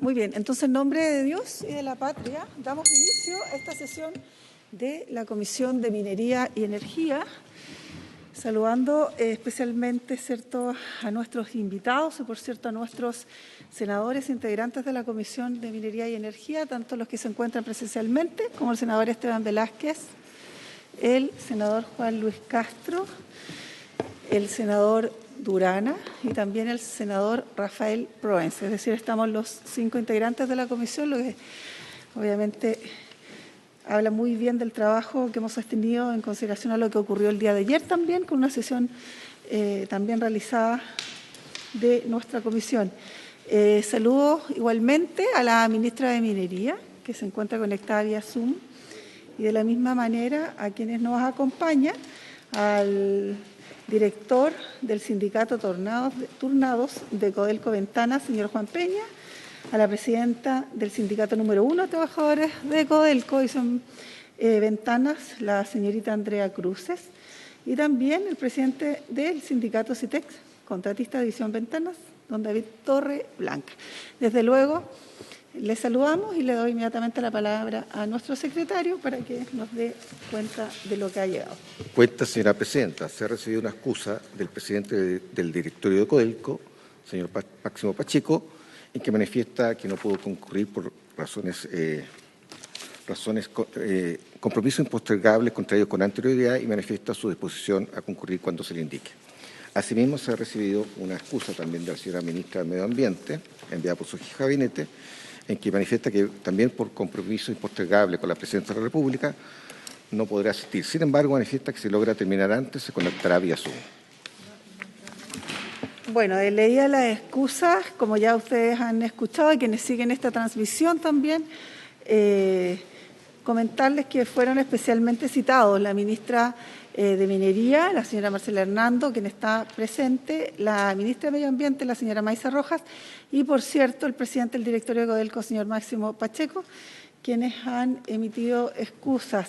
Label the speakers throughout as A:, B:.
A: Muy bien, entonces en nombre de Dios y de la patria damos inicio a esta sesión de la Comisión de Minería y Energía, saludando especialmente, ¿cierto?, a nuestros invitados y, por cierto, a nuestros senadores integrantes de la Comisión de Minería y Energía, tanto los que se encuentran presencialmente como el senador Esteban Velázquez, el senador Juan Luis Castro, el senador Durana y también el senador Rafael Proenza. Es decir, estamos los 5 integrantes de la comisión, lo que obviamente habla muy bien del trabajo que hemos tenido en consideración a lo que ocurrió el día de ayer también, con una sesión también realizada de nuestra comisión. Saludo igualmente a la ministra de Minería, que se encuentra conectada vía Zoom, y de la misma manera a quienes nos acompañan, al director del sindicato Turnados de Codelco Ventanas, señor Juan Peña, a la presidenta del sindicato número 1 de trabajadores de Codelco y son Ventanas, la señorita Andrea Cruces, y también el presidente del sindicato CITEX, contratista de División Ventanas, don David Torre Blanca. Desde luego, le saludamos y le doy inmediatamente la palabra a nuestro secretario para que nos dé cuenta de lo que ha llegado.
B: Cuenta, señora presidenta. Se ha recibido una excusa del presidente del directorio de Codelco, señor Máximo Pacheco, en que manifiesta que no pudo concurrir por compromisos impostergables contraídos con anterioridad y manifiesta su disposición a concurrir cuando se le indique. Asimismo, se ha recibido una excusa también de la señora ministra del Medio Ambiente, enviada por su gabinete, en que manifiesta que también por compromiso impostergable con la Presidencia de la República no podrá asistir. Sin embargo, manifiesta que si logra terminar antes, se conectará vía Zoom.
A: Bueno, leía las excusas, como ya ustedes han escuchado, y quienes siguen esta transmisión también, comentarles que fueron especialmente citados la ministra de Minería, la señora Marcela Hernando, quien está presente, la ministra de Medio Ambiente, la señora Maysa Rojas, y, por cierto, el presidente del directorio de Codelco, señor Máximo Pacheco, quienes han emitido excusas.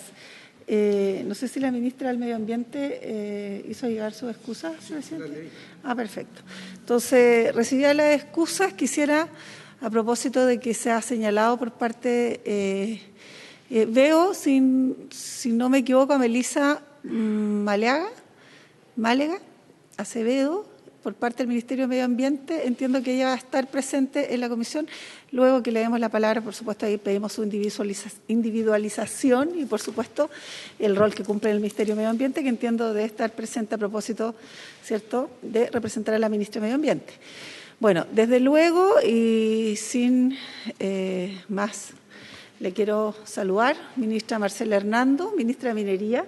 A: No sé si la ministra del Medio Ambiente hizo llegar sus excusas, presidente. Perfecto. Entonces, recibía las excusas, quisiera, a propósito de que se ha señalado por parte, veo, si no me equivoco, a Melisa Málega Acevedo, por parte del Ministerio de Medio Ambiente. Entiendo que ella va a estar presente en la comisión. Luego que le demos la palabra, por supuesto, ahí pedimos su individualización y, por supuesto, el rol que cumple el Ministerio de Medio Ambiente, que entiendo debe estar presente a propósito, ¿cierto?, de representar a la ministra de Medio Ambiente. Bueno, desde luego y sin más, le quiero saludar, ministra Marcela Hernando, ministra de Minería,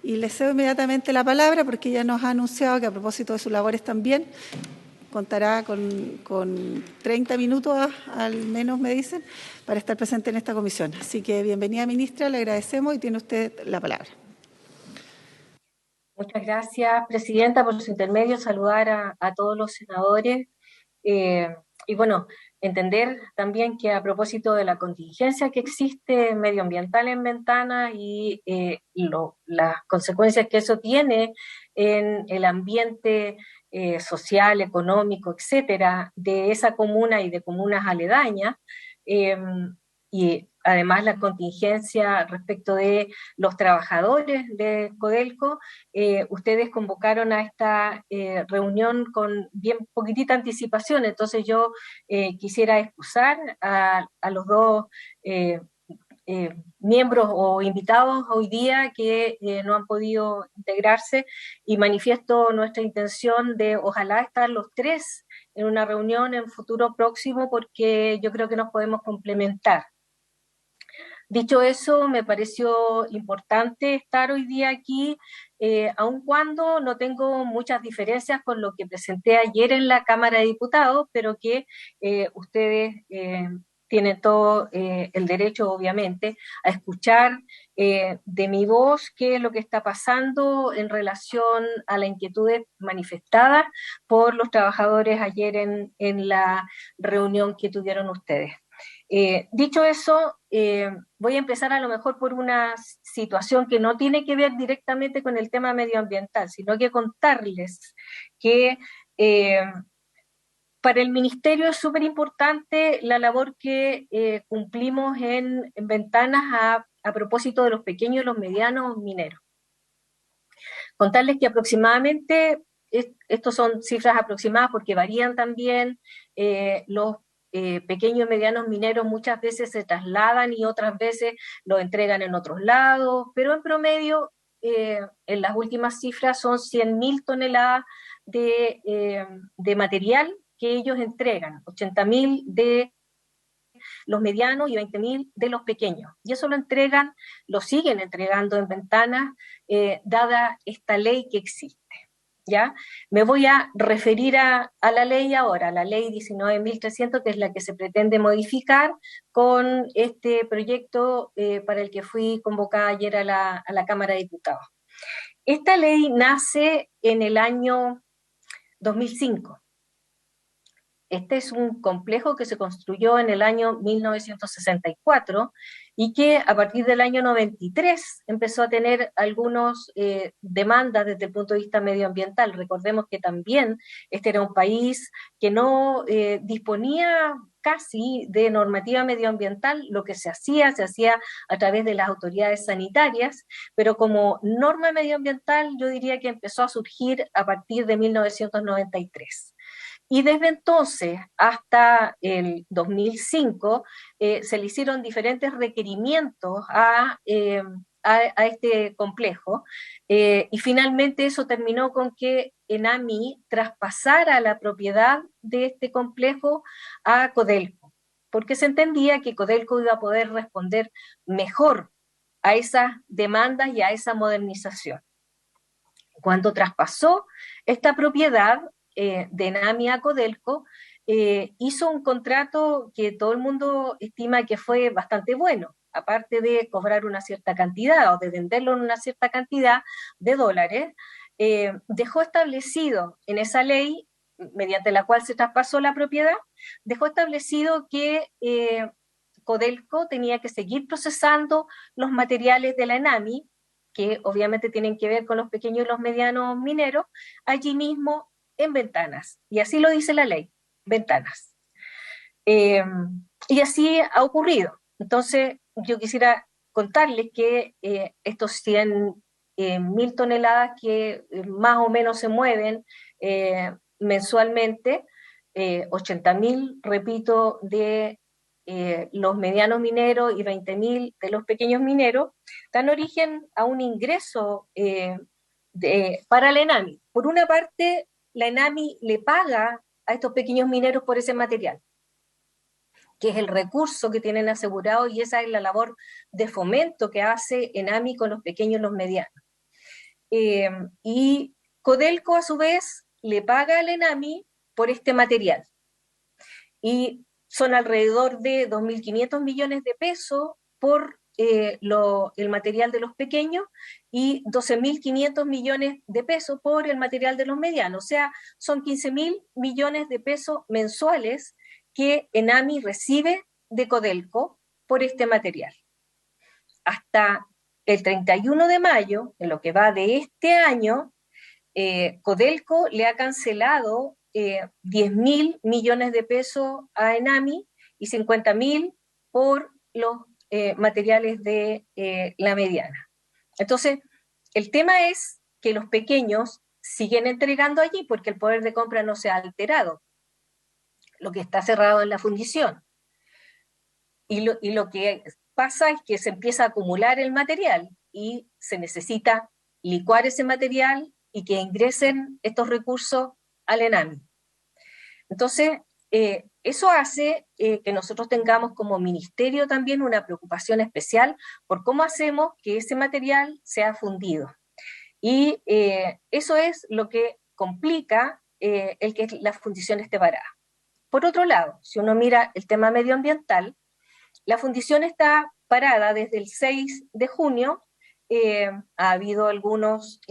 A: y le cedo inmediatamente la palabra porque ella nos ha anunciado que a propósito de sus labores también contará con 30 minutos, al menos me dicen, para estar presente en esta comisión. Así que bienvenida, ministra, le agradecemos y tiene usted la palabra.
C: Muchas gracias, presidenta, por su intermedio, saludar a todos los senadores. Y bueno, entender también que a propósito de la contingencia que existe medioambiental en Ventanas y las consecuencias que eso tiene en el ambiente social, económico, etcétera, de esa comuna y de comunas aledañas, y además la contingencia respecto de los trabajadores de Codelco, ustedes convocaron a esta reunión con bien poquitita anticipación, entonces yo quisiera excusar a los dos miembros o invitados hoy día que no han podido integrarse y manifiesto nuestra intención de ojalá estar los 3 en una reunión en futuro próximo porque yo creo que nos podemos complementar. Dicho eso, me pareció importante estar hoy día aquí, aun cuando no tengo muchas diferencias con lo que presenté ayer en la Cámara de Diputados, pero que ustedes tienen todo el derecho, obviamente, a escuchar de mi voz qué es lo que está pasando en relación a las inquietudes manifestadas por los trabajadores ayer en la reunión que tuvieron ustedes. Dicho eso, voy a empezar a lo mejor por una situación que no tiene que ver directamente con el tema medioambiental, sino que contarles que Para el Ministerio es súper importante la labor que cumplimos en ventanas a propósito de los pequeños y los medianos mineros. Contarles que aproximadamente, estos son cifras aproximadas porque varían también, los pequeños y medianos mineros muchas veces se trasladan y otras veces los entregan en otros lados, pero en promedio, en las últimas cifras son 100.000 toneladas de material que ellos entregan, 80.000 de los medianos y 20.000 de los pequeños. Y eso lo siguen entregando en ventanas, dada esta ley que existe. ¿Ya? Me voy a referir a la ley ahora, la ley 19.300, que es la que se pretende modificar con este proyecto para el que fui convocada ayer a la Cámara de Diputados. Esta ley nace en el año 2005. Este es un complejo que se construyó en el año 1964 y que a partir del año 93 empezó a tener algunas demandas desde el punto de vista medioambiental. Recordemos que también este era un país que no disponía casi de normativa medioambiental. Lo que se hacía a través de las autoridades sanitarias, pero como norma medioambiental yo diría que empezó a surgir a partir de 1993. Y desde entonces hasta el 2005 se le hicieron diferentes requerimientos a este complejo, y finalmente eso terminó con que ENAMI traspasara la propiedad de este complejo a Codelco, porque se entendía que Codelco iba a poder responder mejor a esas demandas y a esa modernización. Cuando traspasó esta propiedad de ENAMI a Codelco, hizo un contrato que todo el mundo estima que fue bastante bueno, aparte de cobrar una cierta cantidad o de venderlo en una cierta cantidad de dólares, dejó establecido en esa ley, mediante la cual se traspasó la propiedad, dejó establecido que Codelco tenía que seguir procesando los materiales de la ENAMI, que obviamente tienen que ver con los pequeños y los medianos mineros, allí mismo en ventanas. Y así lo dice la ley, ventanas. Y así ha ocurrido. Entonces, yo quisiera contarles que estos 100.000 toneladas que más o menos se mueven mensualmente, 80.000, repito, de los medianos mineros y 20.000 de los pequeños mineros, dan origen a un ingreso para la ENAMI. Por una parte, la ENAMI le paga a estos pequeños mineros por ese material, que es el recurso que tienen asegurado, y esa es la labor de fomento que hace ENAMI con los pequeños y los medianos. Y Codelco, a su vez, le paga al ENAMI por este material. Y son alrededor de 2.500 millones de pesos por el material de los pequeños y 12.500 millones de pesos por el material de los medianos. O sea, son 15.000 millones de pesos mensuales que ENAMI recibe de Codelco por este material. Hasta el 31 de mayo, en lo que va de este año, Codelco le ha cancelado 10.000 millones de pesos a ENAMI y 50.000 por los materiales de la mediana. Entonces, el tema es que los pequeños siguen entregando allí porque el poder de compra no se ha alterado, lo que está cerrado en la fundición. Y lo que pasa es que se empieza a acumular el material y se necesita licuar ese material y que ingresen estos recursos al ENAMI. Entonces, eso hace que nosotros tengamos como ministerio también una preocupación especial por cómo hacemos que ese material sea fundido. Y eso es lo que complica el que la fundición esté parada. Por otro lado, si uno mira el tema medioambiental, la fundición está parada desde el 6 de junio. Ha habido algunas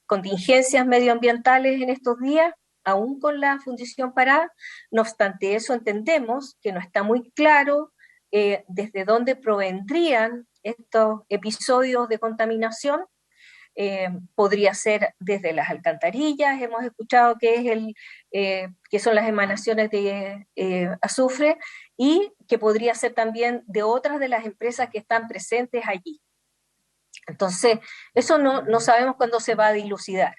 C: contingencias medioambientales en estos días, aún con la fundición parada. No obstante eso, entendemos que no está muy claro desde dónde provendrían estos episodios de contaminación. podría ser desde las alcantarillas, hemos escuchado que son las emanaciones de azufre, y que podría ser también de otras de las empresas que están presentes allí. Entonces, eso no sabemos cuándo se va a dilucidar.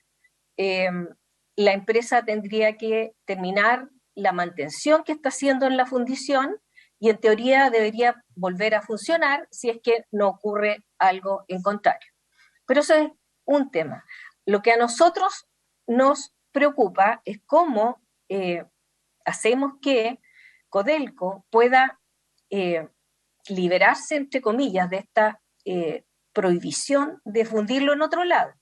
C: La empresa tendría que terminar la mantención que está haciendo en la fundición y en teoría debería volver a funcionar si es que no ocurre algo en contrario. Pero eso es un tema. Lo que a nosotros nos preocupa es cómo hacemos que Codelco pueda liberarse, entre comillas, de esta prohibición de fundirlo en otro lado.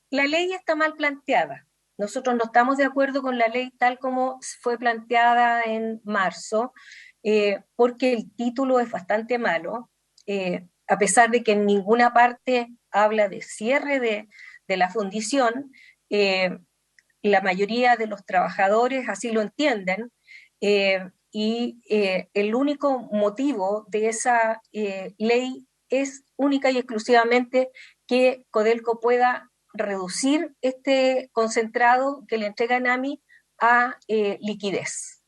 C: La ley está mal planteada. Nosotros no estamos de acuerdo con la ley tal como fue planteada en marzo, porque el título es bastante malo, a pesar de que en ninguna parte habla de cierre de la fundición. La mayoría de los trabajadores así lo entienden, y el único motivo de esa ley es única y exclusivamente que Codelco pueda reducir este concentrado que le entrega Enami a liquidez.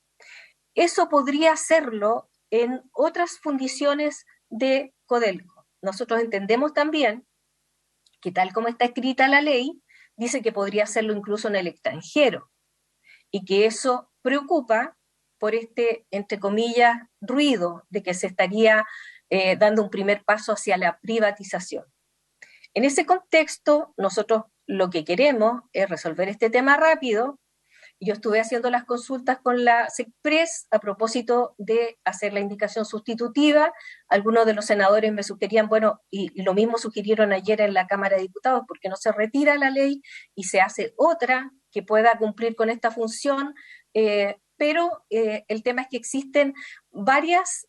C: Eso podría hacerlo en otras fundiciones de Codelco. Nosotros entendemos también que tal como está escrita la ley, dice que podría hacerlo incluso en el extranjero, y que eso preocupa por este, entre comillas, ruido de que se estaría dando un primer paso hacia la privatización. En ese contexto, nosotros lo que queremos es resolver este tema rápido. Yo estuve haciendo las consultas con la SECPRES a propósito de hacer la indicación sustitutiva. Algunos de los senadores me sugerían, bueno, y lo mismo sugirieron ayer en la Cámara de Diputados, porque no se retira la ley y se hace otra que pueda cumplir con esta función, pero el tema es que existen varias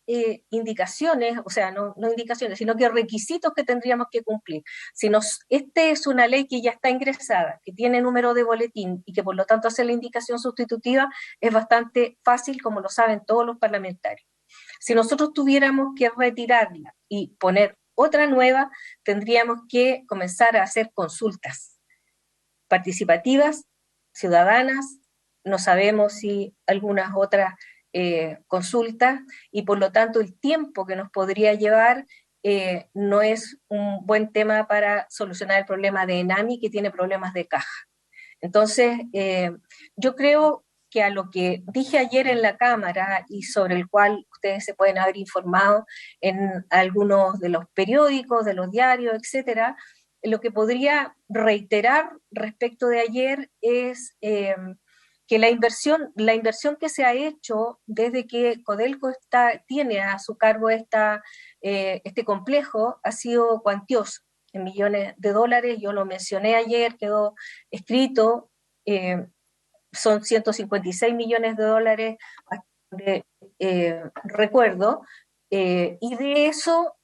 C: indicaciones, o sea, no indicaciones, sino que requisitos que tendríamos que cumplir. Esta es una ley que ya está ingresada, que tiene número de boletín y que por lo tanto hacer la indicación sustitutiva es bastante fácil, como lo saben todos los parlamentarios. Si nosotros tuviéramos que retirarla y poner otra nueva, tendríamos que comenzar a hacer consultas participativas, ciudadanas, no sabemos si algunas otras consultas, y por lo tanto el tiempo que nos podría llevar no es un buen tema para solucionar el problema de Enami, que tiene problemas de caja. Entonces, yo creo que a lo que dije ayer en la Cámara y sobre el cual ustedes se pueden haber informado en algunos de los periódicos, de los diarios, etcétera, lo que podría reiterar respecto de ayer es que la inversión que se ha hecho desde que Codelco tiene a su cargo este complejo ha sido cuantioso, en millones de dólares. Yo lo mencioné ayer, quedó escrito, son 156 millones de dólares, recuerdo, y de eso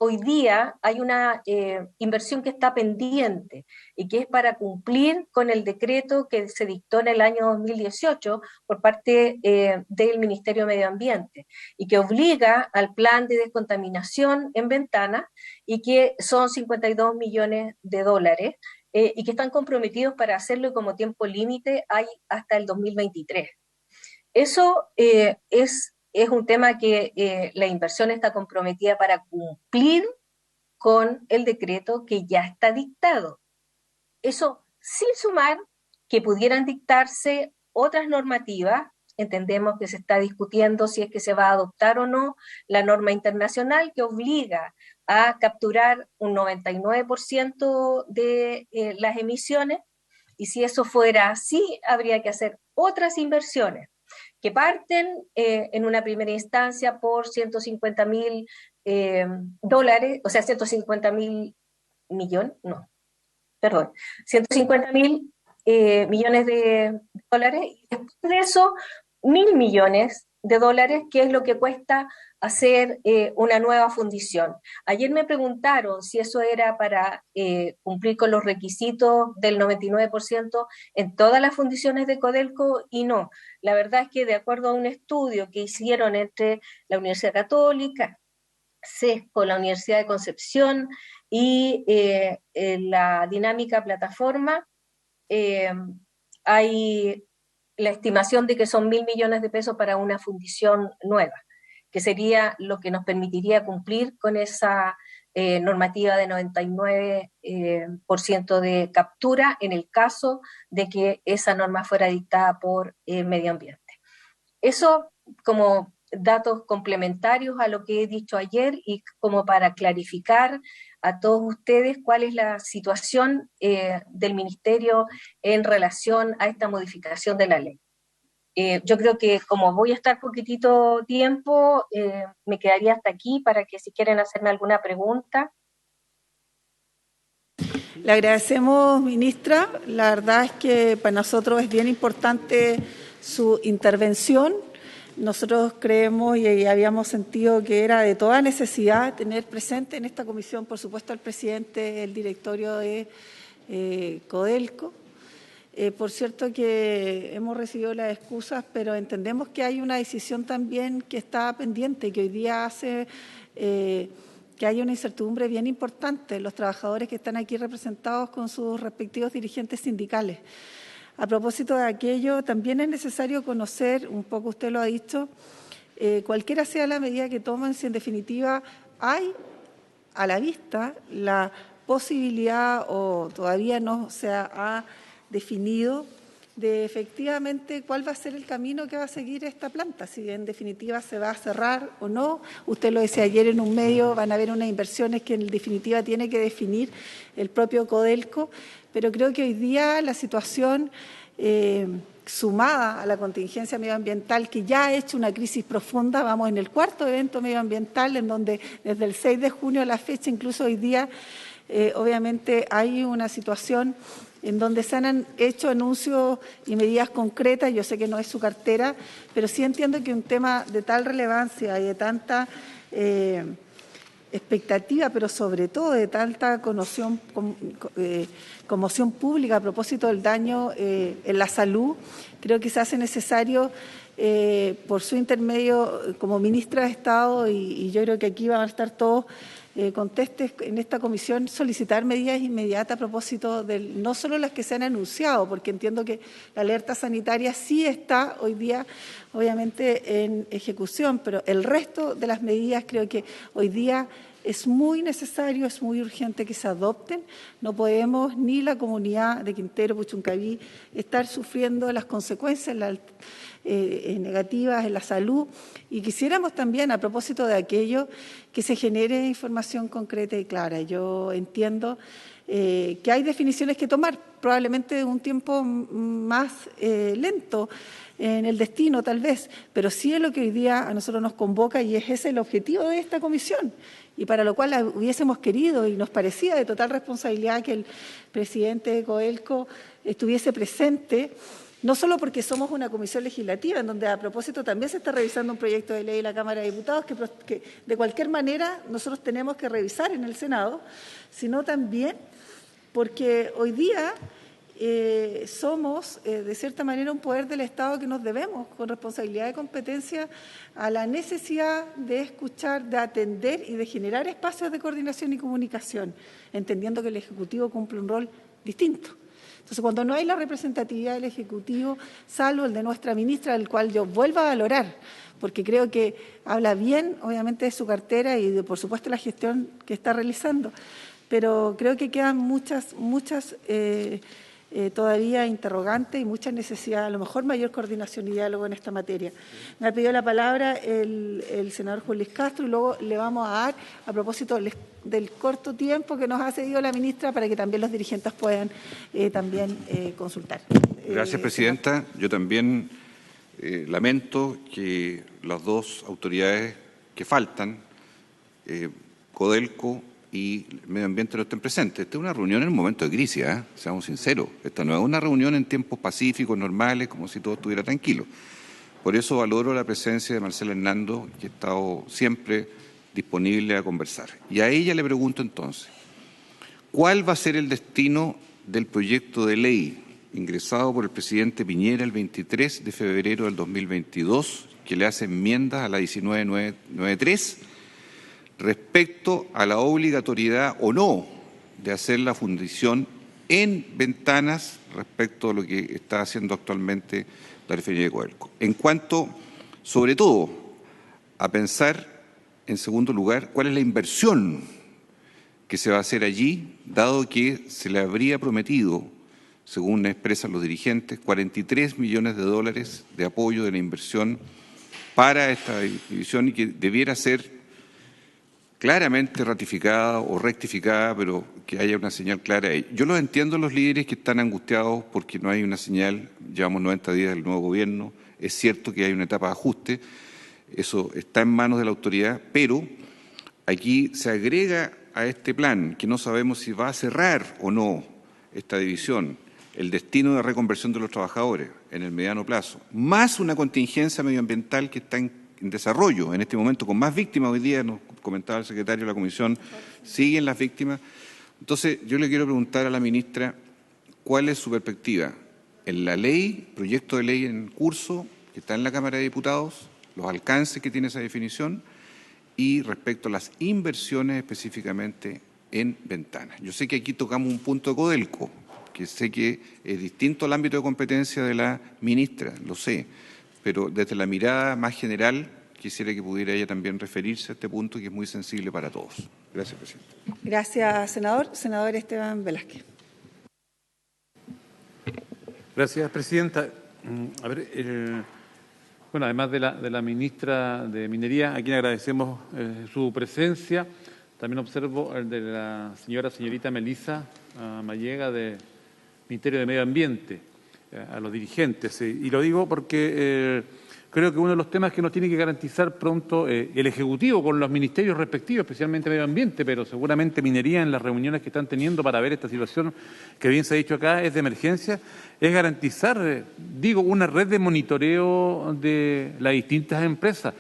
C: hoy día hay una inversión que está pendiente y que es para cumplir con el decreto que se dictó en el año 2018 por parte del Ministerio de Medio Ambiente y que obliga al plan de descontaminación en Ventana, y que son 52 millones de dólares y que están comprometidos para hacerlo, y como tiempo límite hay hasta el 2023. Eso es un tema que la inversión está comprometida para cumplir con el decreto que ya está dictado. Eso sin sumar que pudieran dictarse otras normativas. Entendemos que se está discutiendo si es que se va a adoptar o no la norma internacional que obliga a capturar un 99% de las emisiones, y si eso fuera así, habría que hacer otras inversiones que parten en una primera instancia por 150.000 dólares, o sea, 150.000 millones, no, perdón, 150.000 millones de dólares, y después de eso, 1.000 millones de dólares, que es lo que cuesta hacer una nueva fundición. Ayer me preguntaron si eso era para cumplir con los requisitos del 99% en todas las fundiciones de Codelco, y no. La verdad es que de acuerdo a un estudio que hicieron entre la Universidad Católica, CESCO, la Universidad de Concepción y la dinámica plataforma, hay la estimación de que son 1.000 millones de pesos para una fundición nueva, que sería lo que nos permitiría cumplir con esa normativa de 99% de captura en el caso de que esa norma fuera dictada por Medio Ambiente. Eso como datos complementarios a lo que he dicho ayer y como para clarificar a todos ustedes cuál es la situación del Ministerio en relación a esta modificación de la ley. Yo creo que como voy a estar poquitito tiempo, me quedaría hasta aquí para que si quieren hacerme alguna pregunta.
A: Le agradecemos, ministra. La verdad es que para nosotros es bien importante su intervención. Nosotros creemos y habíamos sentido que era de toda necesidad tener presente en esta comisión, por supuesto, al presidente del directorio de Codelco. Por cierto que hemos recibido las excusas, pero entendemos que hay una decisión también que está pendiente, que hoy día hace que hay una incertidumbre bien importante en los trabajadores que están aquí representados con sus respectivos dirigentes sindicales. A propósito de aquello, también es necesario conocer, un poco usted lo ha dicho, cualquiera sea la medida que tomen, si en definitiva hay a la vista la posibilidad o todavía no se ha definido de efectivamente cuál va a ser el camino que va a seguir esta planta, si en definitiva se va a cerrar o no. Usted lo decía ayer en un medio, van a haber unas inversiones que en definitiva tiene que definir el propio Codelco, pero creo que hoy día la situación sumada a la contingencia medioambiental que ya ha hecho una crisis profunda, vamos en el cuarto evento medioambiental en donde desde el 6 de junio a la fecha, incluso hoy día, obviamente hay una situación en donde se han hecho anuncios y medidas concretas. Yo sé que no es su cartera, pero sí entiendo que un tema de tal relevancia y de tanta expectativa, pero sobre todo de tanta conmoción pública a propósito del daño en la salud, creo que se hace necesario, por su intermedio como ministra de Estado, y yo creo que aquí van a estar todos contestes en esta comisión, solicitar medidas inmediatas a propósito de no solo las que se han anunciado, porque entiendo que la alerta sanitaria sí está hoy día obviamente en ejecución, pero el resto de las medidas creo que hoy día es muy necesario, es muy urgente que se adopten. No podemos, ni la comunidad de Quintero, Puchuncaví, estar sufriendo las consecuencias negativas en la salud, y quisiéramos también, a propósito de aquello, que se genere información concreta y clara. Yo entiendo que hay definiciones que tomar, probablemente de un tiempo más lento en el destino tal vez, pero sí es lo que hoy día a nosotros nos convoca y es ese el objetivo de esta comisión, y para lo cual hubiésemos querido y nos parecía de total responsabilidad que el presidente de Codelco estuviese presente, no solo porque somos una comisión legislativa, en donde a propósito también se está revisando un proyecto de ley en la Cámara de Diputados que de cualquier manera nosotros tenemos que revisar en el Senado, sino también porque hoy día somos, de cierta manera, un poder del Estado que nos debemos, con responsabilidad de competencia, a la necesidad de escuchar, de atender y de generar espacios de coordinación y comunicación, entendiendo que el Ejecutivo cumple un rol distinto. Entonces, cuando no hay la representatividad del Ejecutivo, salvo el de nuestra ministra, del cual yo vuelvo a valorar, porque creo que habla bien, obviamente, de su cartera y, por supuesto, la gestión que está realizando, pero creo que quedan muchas todavía interrogantes y mucha necesidad, a lo mejor mayor coordinación y diálogo en esta materia. Me ha pedido la palabra el senador Juan Luis Castro y luego le vamos a dar, a propósito del corto tiempo que nos ha cedido la ministra, para que también los dirigentes puedan también consultar.
D: Gracias, presidenta. Yo también lamento que las dos autoridades que faltan, Codelco y el medio ambiente, no estén presentes. Esta es una reunión en un momento de crisis, seamos sinceros. Esta no es una reunión en tiempos pacíficos, normales, como si todo estuviera tranquilo. Por eso valoro la presencia de Marcela Hernando, que ha estado siempre disponible a conversar. Y a ella le pregunto entonces, ¿cuál va a ser el destino del proyecto de ley ingresado por el presidente Piñera el 23 de febrero del 2022, que le hace enmiendas a la 1993, respecto a la obligatoriedad o no de hacer la fundición en Ventanas respecto a lo que está haciendo actualmente la refinería de Codelco. En cuanto, sobre todo, a pensar, en segundo lugar, cuál es la inversión que se va a hacer allí, dado que se le habría prometido, según expresan los dirigentes, 43 millones de dólares de apoyo de la inversión para esta división y que debiera ser claramente ratificada o rectificada, pero que haya una señal clara ahí. Yo los entiendo, los líderes que están angustiados porque no hay una señal, llevamos 90 días del nuevo gobierno, es cierto que hay una etapa de ajuste, eso está en manos de la autoridad, pero aquí se agrega a este plan, que no sabemos si va a cerrar o no esta división, el destino de reconversión de los trabajadores en el mediano plazo, más una contingencia medioambiental que está en desarrollo en este momento, con más víctimas hoy día, nos comentaba el secretario de la Comisión, siguen las víctimas. Entonces, yo le quiero preguntar a la ministra cuál es su perspectiva en la ley, proyecto de ley en curso, que está en la Cámara de Diputados, los alcances que tiene esa definición, y respecto a las inversiones específicamente en Ventanas. Yo sé que aquí tocamos un punto de Codelco, que sé que es distinto al ámbito de competencia de la ministra, lo sé, pero desde la mirada más general quisiera que pudiera ella también referirse a este punto que es muy sensible para todos. Gracias, presidente.
A: Gracias, senador. Senador Esteban Velázquez.
E: Gracias, presidenta. A ver, bueno, además de la ministra de Minería, a quien agradecemos su presencia, también observo el de la señorita Melissa Mallega del Ministerio de Medio Ambiente, a los dirigentes. Y lo digo porque creo que uno de los temas que nos tiene que garantizar pronto el Ejecutivo con los ministerios respectivos, especialmente Medio Ambiente, pero seguramente Minería en las reuniones que están teniendo para ver esta situación, que bien se ha dicho acá, es de emergencia, es garantizar, una red de monitoreo de las distintas empresas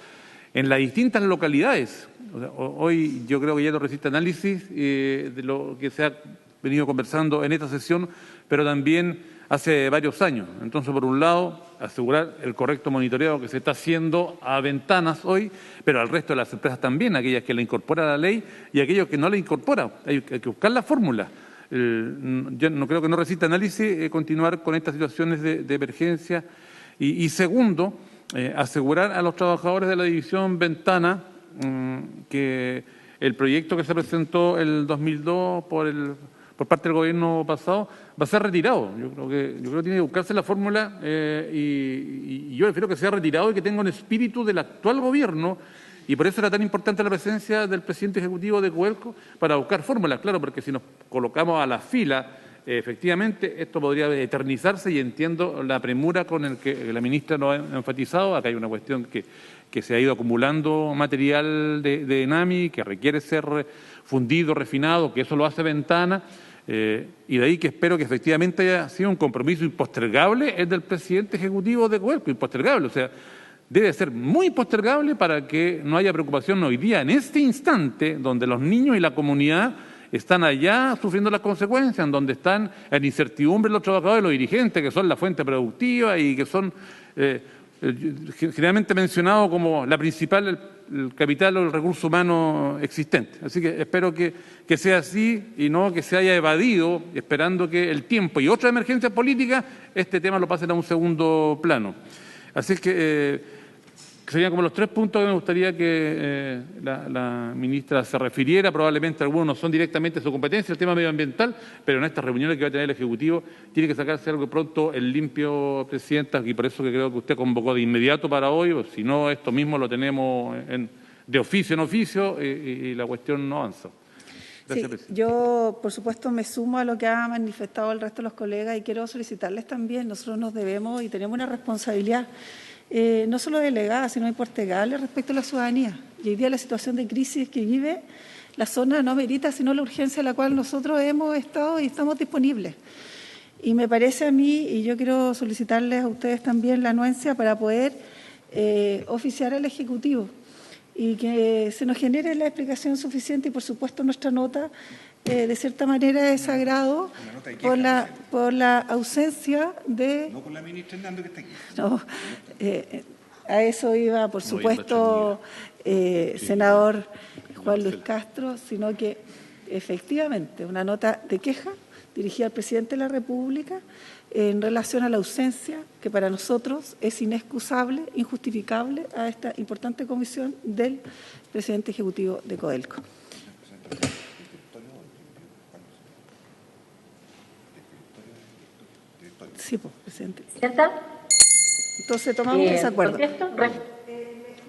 E: en las distintas localidades. O sea, hoy yo creo que ya no resiste análisis de lo que se ha venido conversando en esta sesión, pero también hace varios años. Entonces, por un lado, asegurar el correcto monitoreo que se está haciendo a Ventanas hoy, pero al resto de las empresas también, aquellas que la incorpora la ley y aquellos que no la incorporan. Hay que buscar la fórmula. Yo no creo que no resista análisis continuar con estas situaciones de emergencia. Y segundo, asegurar a los trabajadores de la división Ventana que el proyecto que se presentó el 2002 por parte del gobierno pasado va a ser retirado. Yo creo que tiene que buscarse la fórmula y yo prefiero que sea retirado y que tenga un espíritu del actual gobierno, y por eso era tan importante la presencia del presidente ejecutivo de Codelco para buscar fórmulas, claro, porque si nos colocamos a la fila, efectivamente esto podría eternizarse, y entiendo la premura con el que la ministra nos ha enfatizado. Acá hay una cuestión que se ha ido acumulando material de ENAMI que requiere ser fundido, refinado, que eso lo hace Ventana. Y de ahí que espero que efectivamente haya sido un compromiso impostergable el del presidente ejecutivo de Codelco, impostergable, o sea, debe ser muy postergable para que no haya preocupación hoy día, en este instante, donde los niños y la comunidad están allá sufriendo las consecuencias, en donde están en incertidumbre los trabajadores, los dirigentes, que son la fuente productiva y que son generalmente mencionados como la principal, el capital o el recurso humano existente. Así que espero que sea así y no que se haya evadido, esperando que el tiempo y otras emergencias políticas este tema lo pasen a un segundo plano. Así es que serían como los 3 puntos que me gustaría que la ministra se refiriera. Probablemente algunos no son directamente su competencia, el tema medioambiental, pero en estas reuniones que va a tener el Ejecutivo tiene que sacarse algo pronto el limpio, presidenta, y por eso que creo que usted convocó de inmediato para hoy, o si no, esto mismo lo tenemos de oficio en oficio y la cuestión no avanza. Gracias,
A: sí, yo, por supuesto, me sumo a lo que ha manifestado el resto de los colegas y quiero solicitarles también, nosotros nos debemos y tenemos una responsabilidad no solo delegada, sino impostergable respecto a la ciudadanía. Y hoy día la situación de crisis que vive la zona no merita sino la urgencia a la cual nosotros hemos estado y estamos disponibles. Y me parece a mí, y yo quiero solicitarles a ustedes también la anuencia para poder oficiar al Ejecutivo y que se nos genere la explicación suficiente y, por supuesto, nuestra nota de cierta manera de desagrado por la ausencia de...
D: No con la ministra Hernando que está aquí.
A: No, a eso iba, por supuesto, senador Juan Luis Castro, sino que efectivamente una nota de queja dirigida al presidente de la República en relación a la ausencia, que para nosotros es inexcusable, injustificable, a esta importante comisión del presidente ejecutivo de Codelco. Sí, pues, presidente. Entonces tomamos ese acuerdo.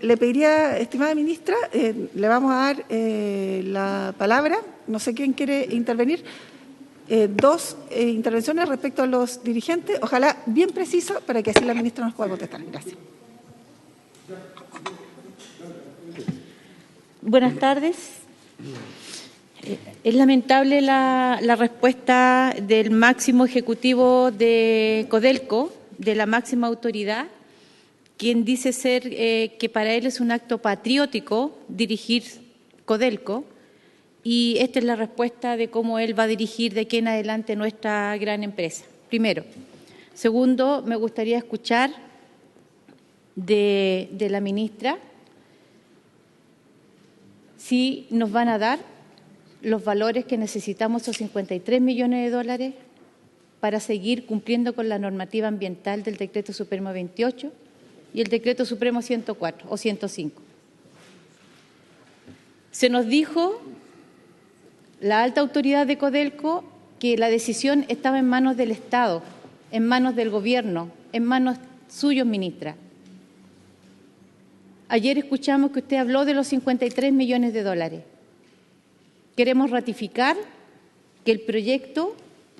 A: Le pediría, estimada ministra, le vamos a dar la palabra. No sé quién quiere intervenir. Dos intervenciones respecto a los dirigentes, ojalá bien precisa para que así la ministra nos pueda contestar. Gracias.
F: Buenas tardes. Es lamentable la respuesta del máximo ejecutivo de Codelco, de la máxima autoridad, quien dice ser que para él es un acto patriótico dirigir Codelco, y esta es la respuesta de cómo él va a dirigir de aquí en adelante nuestra gran empresa. Primero. Segundo, me gustaría escuchar de la ministra si nos van a dar los valores que necesitamos, esos 53 millones de dólares, para seguir cumpliendo con la normativa ambiental del Decreto Supremo 28 y el Decreto Supremo 104 o 105. Se nos dijo, la alta autoridad de Codelco, que la decisión estaba en manos del Estado, en manos del Gobierno, en manos suyas, ministra. Ayer escuchamos que usted habló de los 53 millones de dólares. Queremos ratificar que el proyecto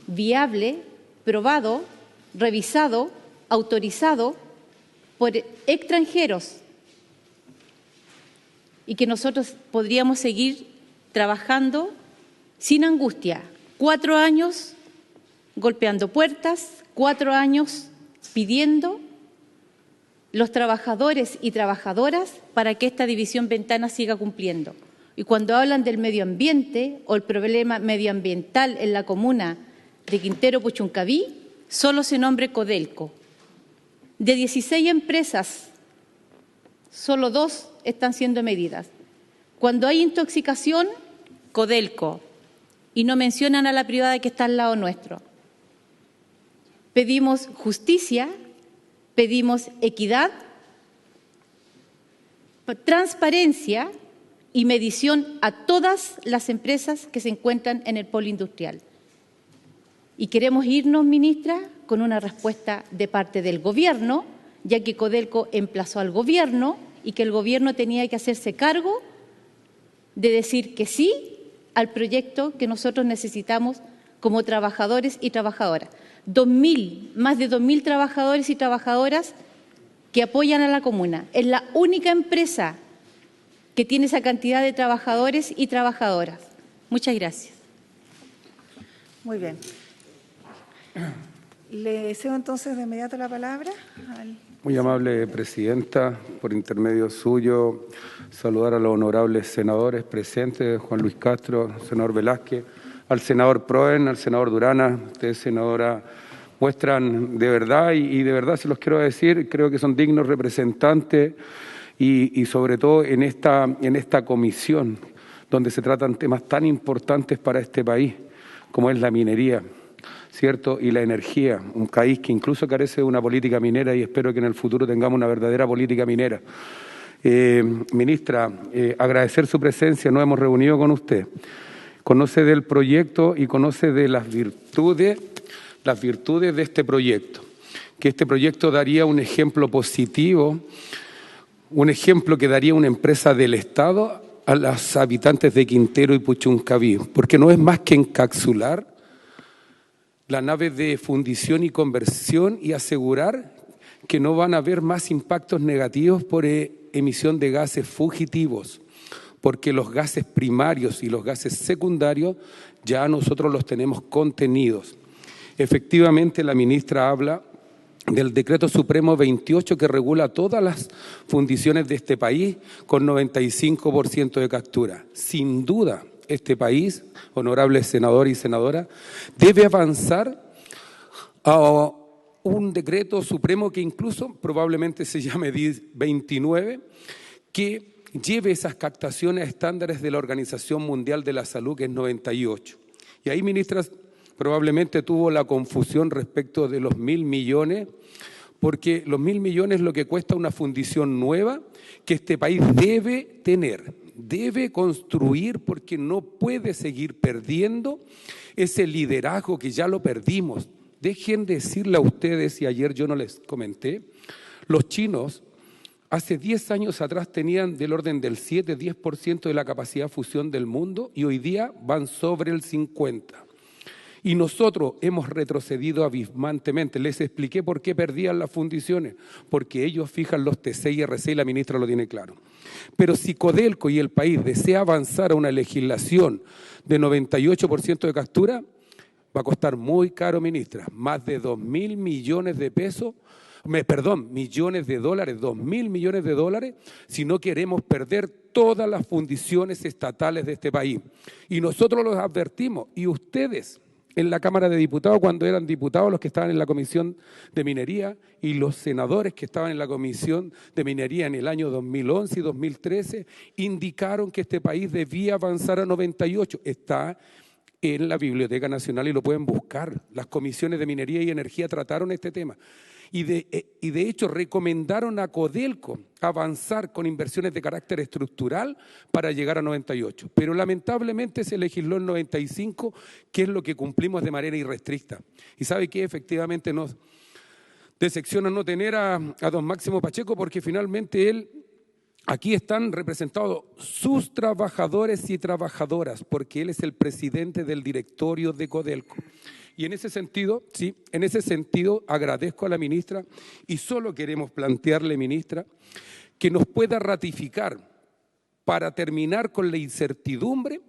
F: viable, probado, revisado, autorizado por extranjeros y que nosotros podríamos seguir trabajando sin angustia. 4 años golpeando puertas, 4 años pidiendo los trabajadores y trabajadoras para que esta división Ventana siga cumpliendo. Y cuando hablan del medio ambiente o el problema medioambiental en la comuna de Quintero Puchuncaví, solo se nombra Codelco. De 16 empresas, solo 2 están siendo medidas. Cuando hay intoxicación, Codelco. Y no mencionan a la privada que está al lado nuestro. Pedimos justicia, pedimos equidad, transparencia y medición a todas las empresas que se encuentran en el polo industrial. Y queremos irnos, ministra, con una respuesta de parte del Gobierno, ya que Codelco emplazó al Gobierno y que el Gobierno tenía que hacerse cargo de decir que sí al proyecto que nosotros necesitamos como trabajadores y trabajadoras. Más de 2.000 trabajadores y trabajadoras que apoyan a la comuna. Es la única empresa que tiene esa cantidad de trabajadores y trabajadoras. Muchas gracias.
A: Muy bien. Le cedo entonces de inmediato la palabra al...
G: Muy amable presidenta, por intermedio suyo, saludar a los honorables senadores presentes, Juan Luis Castro, senador Velázquez, al senador Proen, al senador Durana. Ustedes, senadora, muestran de verdad, y de verdad se los quiero decir, creo que son dignos representantes y sobre todo en esta comisión donde se tratan temas tan importantes para este país como es la minería, ¿cierto? Y la energía, un país que incluso carece de una política minera, y espero que en el futuro tengamos una verdadera política minera. Ministra, agradecer su presencia, nos hemos reunido con usted. Conoce del proyecto y conoce de las virtudes de este proyecto, que este proyecto daría un ejemplo positivo, un ejemplo que daría una empresa del Estado a los habitantes de Quintero y Puchuncaví, porque no es más que encapsular la nave de fundición y conversión y asegurar que no van a haber más impactos negativos por emisión de gases fugitivos, porque los gases primarios y los gases secundarios ya nosotros los tenemos contenidos. Efectivamente, la ministra habla del Decreto Supremo 28 que regula todas las fundiciones de este país con 95% de captura. Sin duda, este país, honorables senadores y senadoras, debe avanzar a un decreto supremo que incluso probablemente se llame 29, que lleve esas captaciones a estándares de la Organización Mundial de la Salud, que es 98. Y ahí, ministra, probablemente tuvo la confusión respecto de los 1.000 millones, porque los 1.000 millones es lo que cuesta una fundición nueva que este país debe tener, debe construir, porque no puede seguir perdiendo ese liderazgo que ya lo perdimos. Dejen de decirle a ustedes, y ayer yo no les comenté, los chinos hace 10 años atrás tenían del orden del 7-10% de la capacidad de fusión del mundo y hoy día van sobre el 50%. Y nosotros hemos retrocedido abismantemente. Les expliqué por qué perdían las fundiciones, porque ellos fijan los TC y RC y la ministra lo tiene claro. Pero si Codelco y el país desea avanzar a una legislación de 98% de captura, va a costar muy caro, ministra, más de 2.000 millones de pesos, millones de dólares, 2.000 millones de dólares, si no queremos perder todas las fundiciones estatales de este país. Y nosotros los advertimos, y ustedes en la Cámara de Diputados, cuando eran diputados los que estaban en la Comisión de Minería y los senadores que estaban en la Comisión de Minería en el año 2011 y 2013, indicaron que este país debía avanzar a 98. Está en la Biblioteca Nacional y lo pueden buscar. Las comisiones de Minería y Energía trataron este tema. Y de hecho recomendaron a Codelco avanzar con inversiones de carácter estructural para llegar a 98. Pero lamentablemente se legisló en 95, que es lo que cumplimos de manera irrestricta. Y sabe que efectivamente nos decepciona no tener a don Máximo Pacheco, porque finalmente aquí están representados sus trabajadores y trabajadoras, porque él es el presidente del directorio de Codelco. Y en ese sentido, agradezco a la ministra y solo queremos plantearle, ministra, que nos pueda ratificar para terminar con la incertidumbre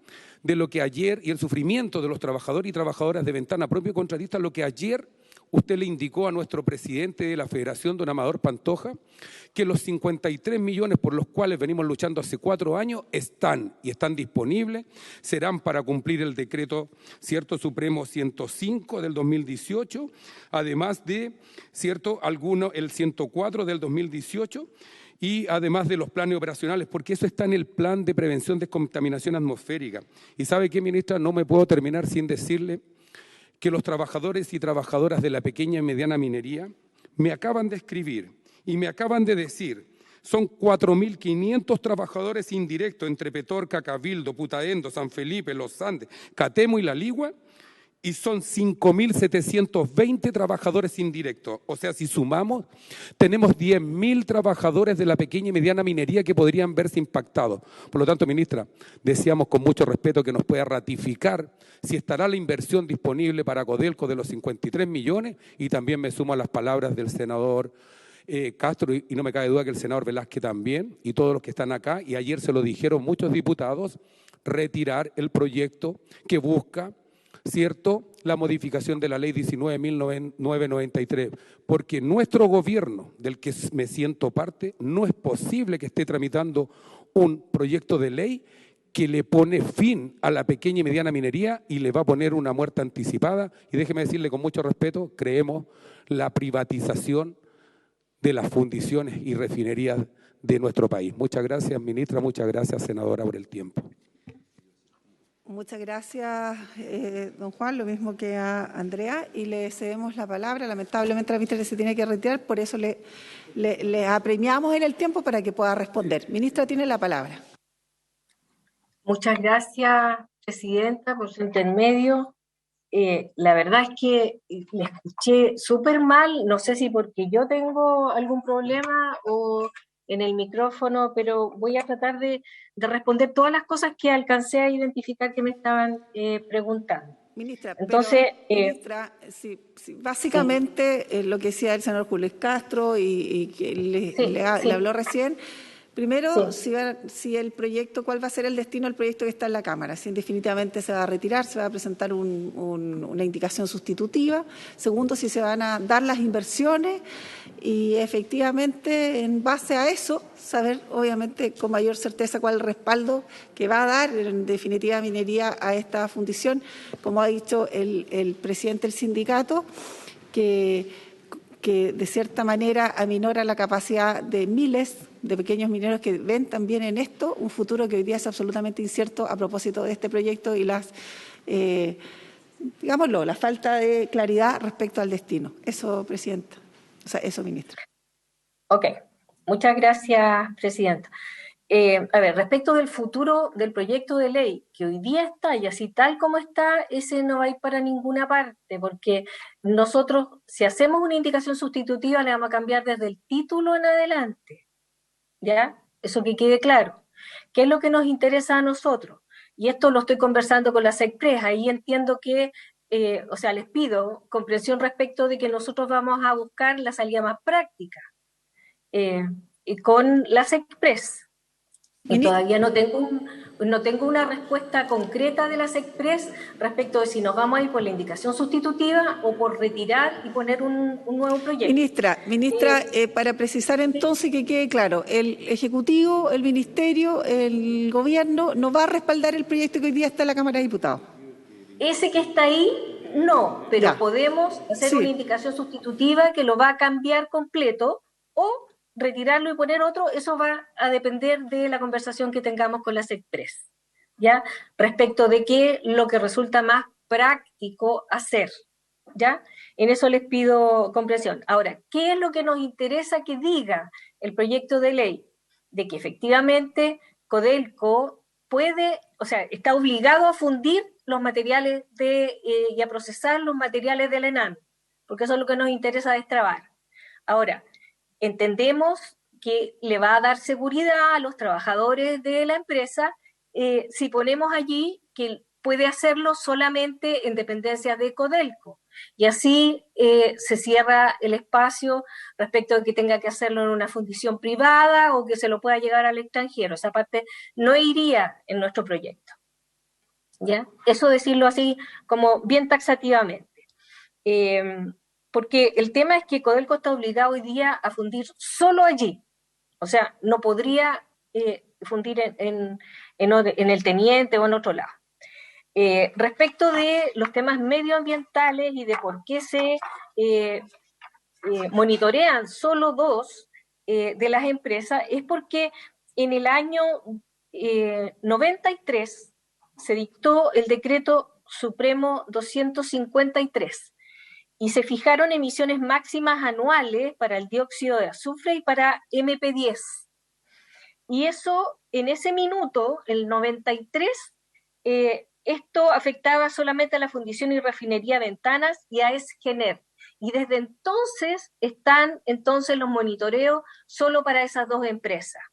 G: de lo que ayer y el sufrimiento de los trabajadores y trabajadoras de Ventana Propia y Contratista, lo que ayer usted le indicó a nuestro presidente de la Federación, don Amador Pantoja, que los 53 millones por los cuales venimos luchando hace 4 años están disponibles, serán para cumplir el decreto Supremo 105 del 2018, además de el 104 del 2018, y además de los planes operacionales, porque eso está en el plan de prevención de contaminación atmosférica. Y ¿sabe qué, ministra? No me puedo terminar sin decirle que los trabajadores y trabajadoras de la pequeña y mediana minería me acaban de escribir y me acaban de decir, son 4.500 trabajadores indirectos entre Petorca, Cabildo, Putaendo, San Felipe, Los Andes, Catemo y La Ligua, y son 5.720 trabajadores indirectos. O sea, si sumamos, tenemos 10.000 trabajadores de la pequeña y mediana minería que podrían verse impactados. Por lo tanto, ministra, deseamos con mucho respeto que nos pueda ratificar si estará la inversión disponible para Codelco de los 53 millones, y también me sumo a las palabras del senador Castro, y no me cabe duda que el senador Velázquez también, y todos los que están acá, y ayer se lo dijeron muchos diputados, retirar el proyecto que busca la modificación de la ley 19.993, porque nuestro gobierno, del que me siento parte, no es posible que esté tramitando un proyecto de ley que le pone fin a la pequeña y mediana minería y le va a poner una muerte anticipada. Y déjeme decirle con mucho respeto, creemos la privatización de las fundiciones y refinerías de nuestro país. Muchas gracias, ministra, muchas gracias, senadora, por el tiempo.
A: Muchas gracias, don Juan, lo mismo que a Andrea, y le cedemos la palabra. Lamentablemente la ministra se tiene que retirar, por eso le apremiamos en el tiempo para que pueda responder. Ministra, tiene la palabra.
C: Muchas gracias, presidenta, por su intermedio. La verdad es que le escuché súper mal, no sé si porque yo tengo algún problema o en el micrófono, pero voy a tratar de responder todas las cosas que alcancé a identificar que me estaban preguntando.
A: Ministra,
C: entonces,
A: ministra, sí, básicamente lo que decía el senador Julio Castro y que le habló recién. Primero, si el proyecto, ¿cuál va a ser el destino del proyecto que está en la Cámara? Si definitivamente se va a retirar, se va a presentar una indicación sustitutiva. Segundo, si se van a dar las inversiones y efectivamente en base a eso, saber obviamente con mayor certeza cuál es el respaldo que va a dar en definitiva Minería a esta fundición. Como ha dicho el presidente del sindicato, que que de cierta manera aminora la capacidad de miles de pequeños mineros que ven también en esto un futuro que hoy día es absolutamente incierto a propósito de este proyecto y digámoslo, la falta de claridad respecto al destino. Eso, Presidenta. O sea, eso, Ministra.
C: Ok, muchas gracias, Presidenta. A ver, respecto del futuro del proyecto de ley que hoy día está y así tal como está, ese no va a ir para ninguna parte, porque nosotros, si hacemos una indicación sustitutiva, le vamos a cambiar desde el título en adelante, ¿ya? Eso que quede claro. ¿Qué es lo que nos interesa a nosotros? Y esto lo estoy conversando con la SECPRES, ahí entiendo que, o sea, les pido comprensión respecto de que nosotros vamos a buscar la salida más práctica con la SECPRES. Y todavía no tengo una respuesta concreta de la SECPRES respecto de si nos vamos a ir por la indicación sustitutiva o por retirar y poner un nuevo proyecto.
A: Ministra, para precisar entonces que quede claro, el Ejecutivo, el Ministerio, el Gobierno no va a respaldar el proyecto que hoy día está en la Cámara de Diputados.
C: Ese que está ahí, no, pero ya. Podemos hacer una indicación sustitutiva que lo va a cambiar completo o retirarlo y poner otro. Eso va a depender de la conversación que tengamos con la SECPRES, ¿ya? Respecto de qué lo que resulta más práctico hacer, ¿ya? En eso les pido comprensión. Ahora, ¿qué es lo que nos interesa que diga el proyecto de ley? De que efectivamente Codelco puede, o sea, está obligado a fundir los materiales y a procesar los materiales del ENAM, porque eso es lo que nos interesa destrabar. Ahora, entendemos que le va a dar seguridad a los trabajadores de la empresa si ponemos allí que puede hacerlo solamente en dependencias de Codelco. Y así se cierra el espacio respecto de que tenga que hacerlo en una fundición privada o que se lo pueda llegar al extranjero. Esa parte no iría en nuestro proyecto, ¿ya? Eso decirlo así como bien taxativamente. Porque el tema es que Codelco está obligado hoy día a fundir solo allí. O sea, no podría fundir en el Teniente o en otro lado. Respecto de los temas medioambientales y de por qué se monitorean solo 2 de las empresas, es porque en el año 93 se dictó el decreto supremo 253 y se fijaron emisiones máximas anuales para el dióxido de azufre y para MP10. Y eso, en ese minuto, el 93, esto afectaba solamente a la fundición y refinería Ventanas y a Esgener. Y desde entonces están los monitoreos solo para esas 2 empresas.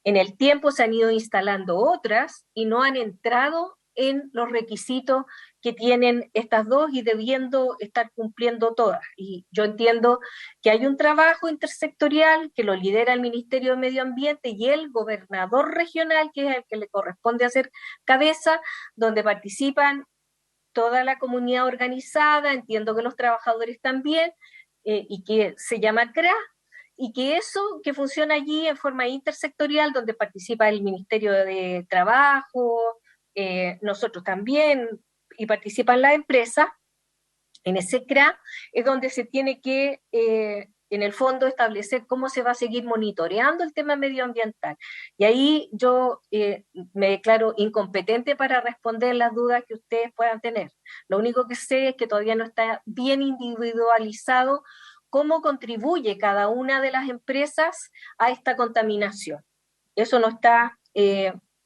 C: En el tiempo se han ido instalando otras y no han entrado en los requisitos que tienen estas 2 y debiendo estar cumpliendo todas. Y yo entiendo que hay un trabajo intersectorial que lo lidera el Ministerio de Medio Ambiente y el gobernador regional, que es el que le corresponde hacer cabeza, donde participan toda la comunidad organizada, entiendo que los trabajadores también, y que se llama CRA, y que eso que funciona allí en forma intersectorial, donde participa el Ministerio de Trabajo, nosotros también, y participan las empresas, en ese CRA es donde se tiene que, en el fondo, establecer cómo se va a seguir monitoreando el tema medioambiental. Y ahí yo me declaro incompetente para responder las dudas que ustedes puedan tener. Lo único que sé es que todavía no está bien individualizado cómo contribuye cada una de las empresas a esta contaminación. Eso no está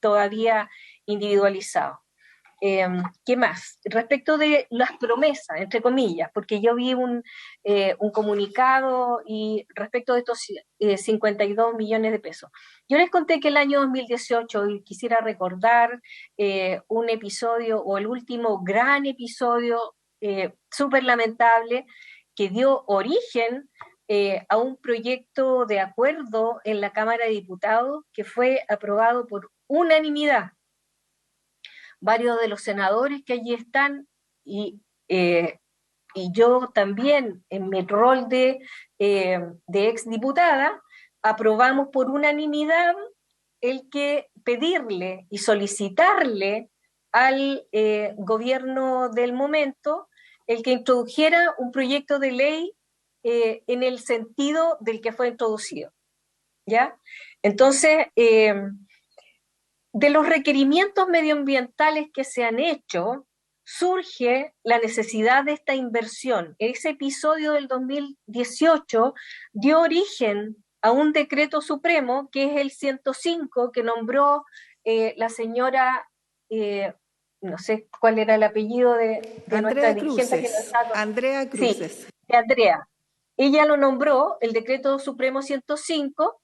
C: todavía individualizado. ¿Qué más? Respecto de las promesas, entre comillas, porque yo vi un comunicado y respecto de estos 52 millones de pesos. Yo les conté que el año 2018, y quisiera recordar un episodio, o el último gran episodio súper lamentable, que dio origen a un proyecto de acuerdo en la Cámara de Diputados que fue aprobado por unanimidad. Varios de los senadores que allí están y yo también en mi rol de exdiputada, aprobamos por unanimidad el que pedirle y solicitarle al gobierno del momento el que introdujera un proyecto de ley en el sentido del que fue introducido, ¿ya? Entonces, de los requerimientos medioambientales que se han hecho, surge la necesidad de esta inversión. Ese episodio del 2018 dio origen a un decreto supremo, que es el 105, que nombró la señora, no sé cuál era el apellido de nuestra dirigente.
A: Andrea Cruces.
C: Sí, de Andrea. Ella lo nombró, el decreto supremo 105,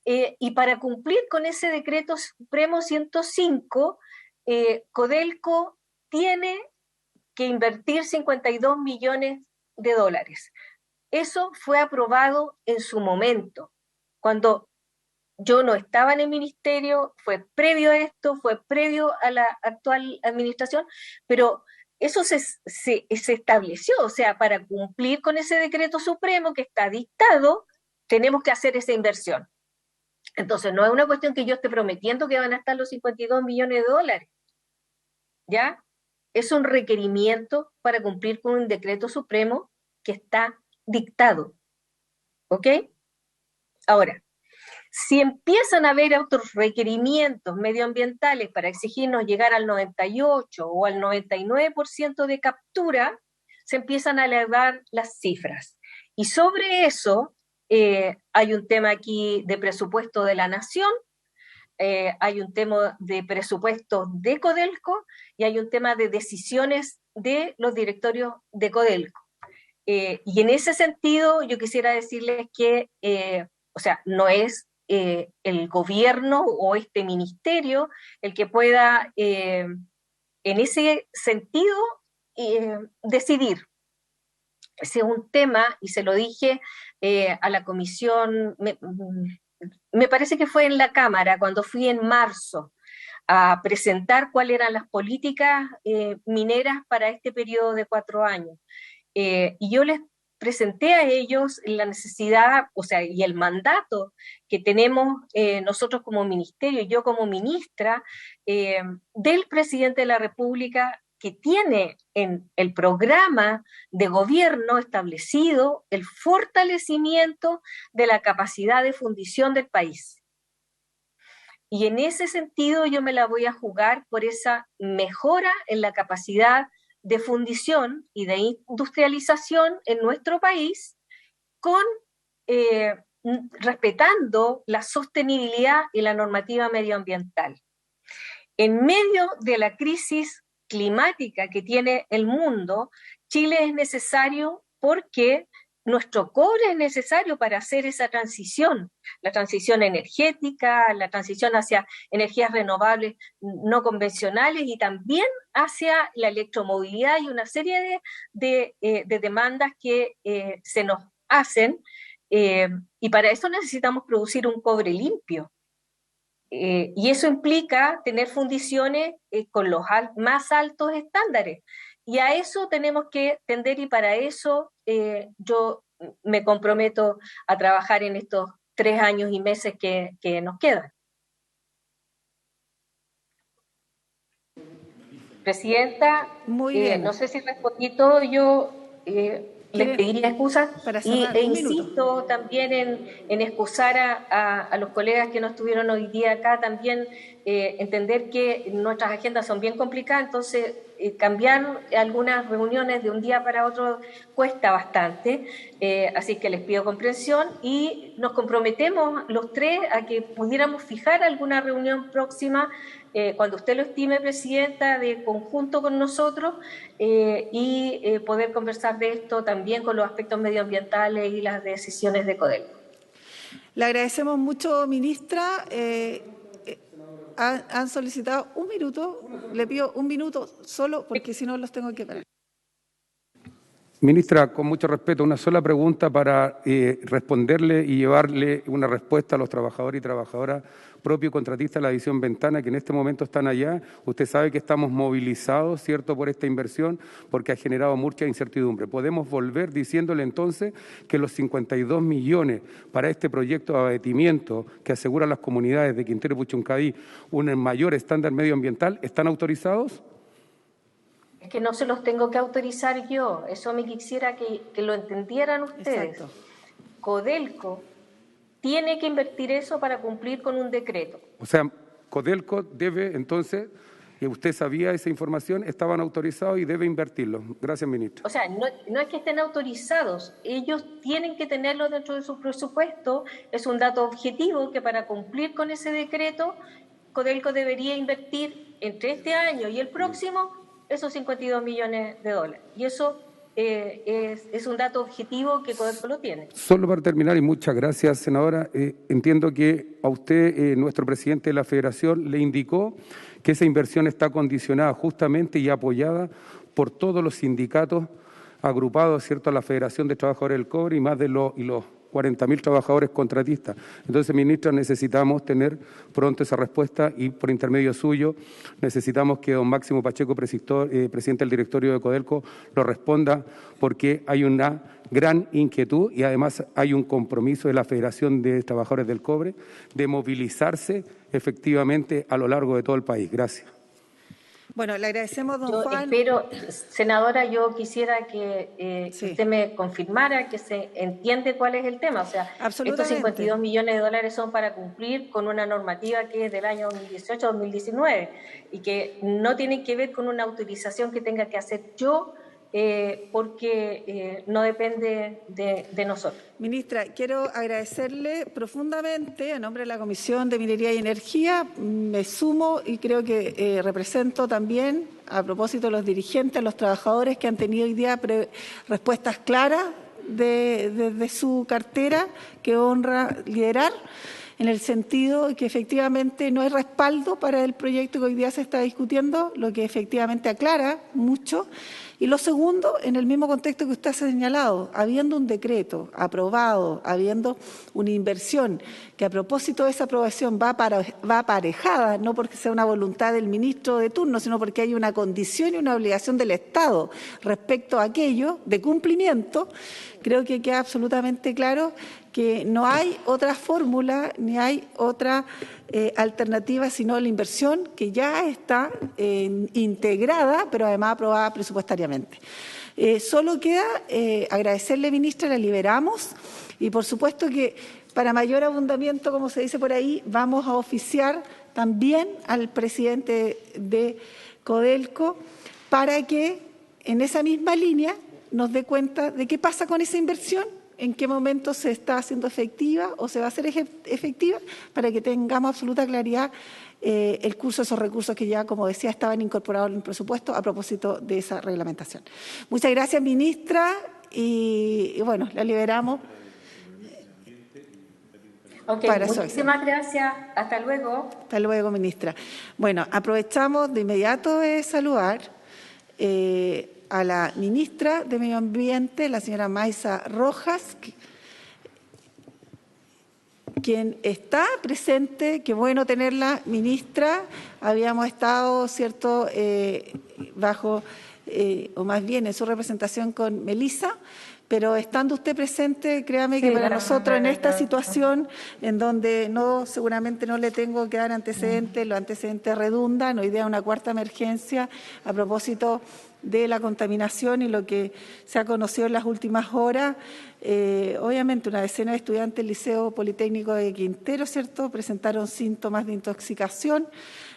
C: y para cumplir con ese decreto supremo 105, Codelco tiene que invertir 52 millones de dólares. Eso fue aprobado en su momento, cuando yo no estaba en el ministerio, fue previo a esto, fue previo a la actual administración, pero eso se estableció, o sea, para cumplir con ese decreto supremo que está dictado, tenemos que hacer esa inversión. Entonces, no es una cuestión que yo esté prometiendo que van a estar los 52 millones de dólares, ¿ya? Es un requerimiento para cumplir con un decreto supremo que está dictado, ¿ok? Ahora, si empiezan a haber otros requerimientos medioambientales para exigirnos llegar al 98 o al 99% de captura, se empiezan a elevar las cifras. Y sobre eso hay un tema aquí de presupuesto de la Nación, hay un tema de presupuesto de Codelco y hay un tema de decisiones de los directorios de Codelco. Y en ese sentido yo quisiera decirles que, o sea, no es el gobierno o este ministerio el que pueda en ese sentido decidir. Ese es un tema, y se lo dije a la comisión, me parece que fue en la Cámara, cuando fui en marzo a presentar cuáles eran las políticas mineras para este periodo de 4 años. Y yo les presenté a ellos la necesidad, o sea, y el mandato que tenemos nosotros como ministerio, yo como ministra, del presidente de la República, que tiene en el programa de gobierno establecido el fortalecimiento de la capacidad de fundición del país. Y en ese sentido yo me la voy a jugar por esa mejora en la capacidad de fundición y de industrialización en nuestro país, respetando la sostenibilidad y la normativa medioambiental. En medio de la crisis climática que tiene el mundo, Chile es necesario porque nuestro cobre es necesario para hacer esa transición, la transición energética, la transición hacia energías renovables no convencionales y también hacia la electromovilidad y una serie de demandas que se nos hacen, y para eso necesitamos producir un cobre limpio. Y eso implica tener fundiciones con los más altos estándares. Y a eso tenemos que tender, y para eso yo me comprometo a trabajar en estos 3 años y meses que nos quedan. Presidenta, no sé si respondí todo, yo les pediría excusas e insisto también en excusar a los colegas que no estuvieron hoy día acá, también entender que nuestras agendas son bien complicadas, entonces cambiar algunas reuniones de un día para otro cuesta bastante, así que les pido comprensión y nos comprometemos los 3 a que pudiéramos fijar alguna reunión próxima cuando usted lo estime, Presidenta, de conjunto con nosotros y poder conversar de esto también con los aspectos medioambientales y las decisiones de Codelco.
A: Le agradecemos mucho, ministra. Han solicitado 1 minuto. Le pido 1 minuto solo porque si no los tengo que parar.
G: Ministra, con mucho respeto, una sola pregunta para responderle y llevarle una respuesta a los trabajadores y trabajadoras propios contratistas de la división Ventana que en este momento están allá. Usted sabe que estamos movilizados, ¿cierto?, por esta inversión porque ha generado mucha incertidumbre. ¿Podemos volver diciéndole entonces que los 52 millones para este proyecto de abatimiento que asegura a las comunidades de Quintero y Puchuncaví un mayor estándar medioambiental están autorizados?
C: Es que no se los tengo que autorizar yo, eso me quisiera que lo entendieran ustedes.
A: Exacto.
C: Codelco tiene que invertir eso para cumplir con un decreto.
G: O sea, Codelco debe, entonces, y usted sabía esa información, estaban autorizados y debe invertirlo. Gracias, ministro.
C: O sea, no es que estén autorizados, ellos tienen que tenerlo dentro de su presupuesto, es un dato objetivo que para cumplir con ese decreto, Codelco debería invertir entre este año y el próximo esos 52 millones de dólares. Y eso es un dato objetivo que Codelco lo tiene.
G: Solo para terminar, y muchas gracias, senadora, entiendo que a usted, nuestro presidente de la Federación, le indicó que esa inversión está condicionada justamente y apoyada por todos los sindicatos agrupados, ¿cierto?, a la Federación de Trabajadores del Cobre y más de los 40.000 trabajadores contratistas. Entonces, ministra, necesitamos tener pronto esa respuesta y por intermedio suyo necesitamos que don Máximo Pacheco, presidente del directorio de Codelco, lo responda, porque hay una gran inquietud y además hay un compromiso de la Federación de Trabajadores del Cobre de movilizarse efectivamente a lo largo de todo el país. Gracias.
A: Bueno, le agradecemos, don Juan.
C: Espero, senadora, yo quisiera que
A: Sí.
C: usted me confirmara que se entiende cuál es el tema. O sea, estos 52 millones de dólares son para cumplir con una normativa que es del año 2018-2019 y que no tiene que ver con una autorización que tenga que hacer yo porque no depende de nosotros.
A: Ministra, quiero agradecerle profundamente, a nombre de la Comisión de Minería y Energía, me sumo y creo que represento también, a propósito de los dirigentes, los trabajadores que han tenido hoy día respuestas claras de su cartera, que honra liderar, en el sentido de que efectivamente no hay respaldo para el proyecto que hoy día se está discutiendo, lo que efectivamente aclara mucho. Y lo segundo, en el mismo contexto que usted ha señalado, habiendo un decreto aprobado, habiendo una inversión que a propósito de esa aprobación va aparejada, no porque sea una voluntad del ministro de turno, sino porque hay una condición y una obligación del Estado respecto a aquello de cumplimiento, creo que queda absolutamente claro que no hay otra fórmula ni hay otra alternativa sino la inversión que ya está integrada, pero además aprobada presupuestariamente. Solo queda agradecerle, ministra, la liberamos y por supuesto que para mayor abundamiento, como se dice por ahí, vamos a oficiar también al presidente de Codelco para que en esa misma línea nos dé cuenta de qué pasa con esa inversión, en qué momento se está haciendo efectiva o se va a hacer efectiva, para que tengamos absoluta claridad el curso de esos recursos que ya, como decía, estaban incorporados en el presupuesto a propósito de esa reglamentación. Muchas gracias, ministra, y bueno, la liberamos.
C: Ok, muchísimas gracias. Hasta luego.
A: Hasta luego, ministra. Bueno, aprovechamos de inmediato de saludar a la ministra de Medio Ambiente, la señora Maysa Rojas, quien está presente. Qué bueno tenerla, ministra. Habíamos estado, ¿cierto?, bajo, o más bien en su representación con Melisa, pero estando usted presente, créame que para nosotros en esta situación, en donde seguramente no le tengo que dar antecedentes, los antecedentes redundan, hoy día una cuarta emergencia a propósito de la contaminación y lo que se ha conocido en las últimas horas. Obviamente una decena de estudiantes del Liceo Politécnico de Quintero, ¿cierto?, presentaron síntomas de intoxicación,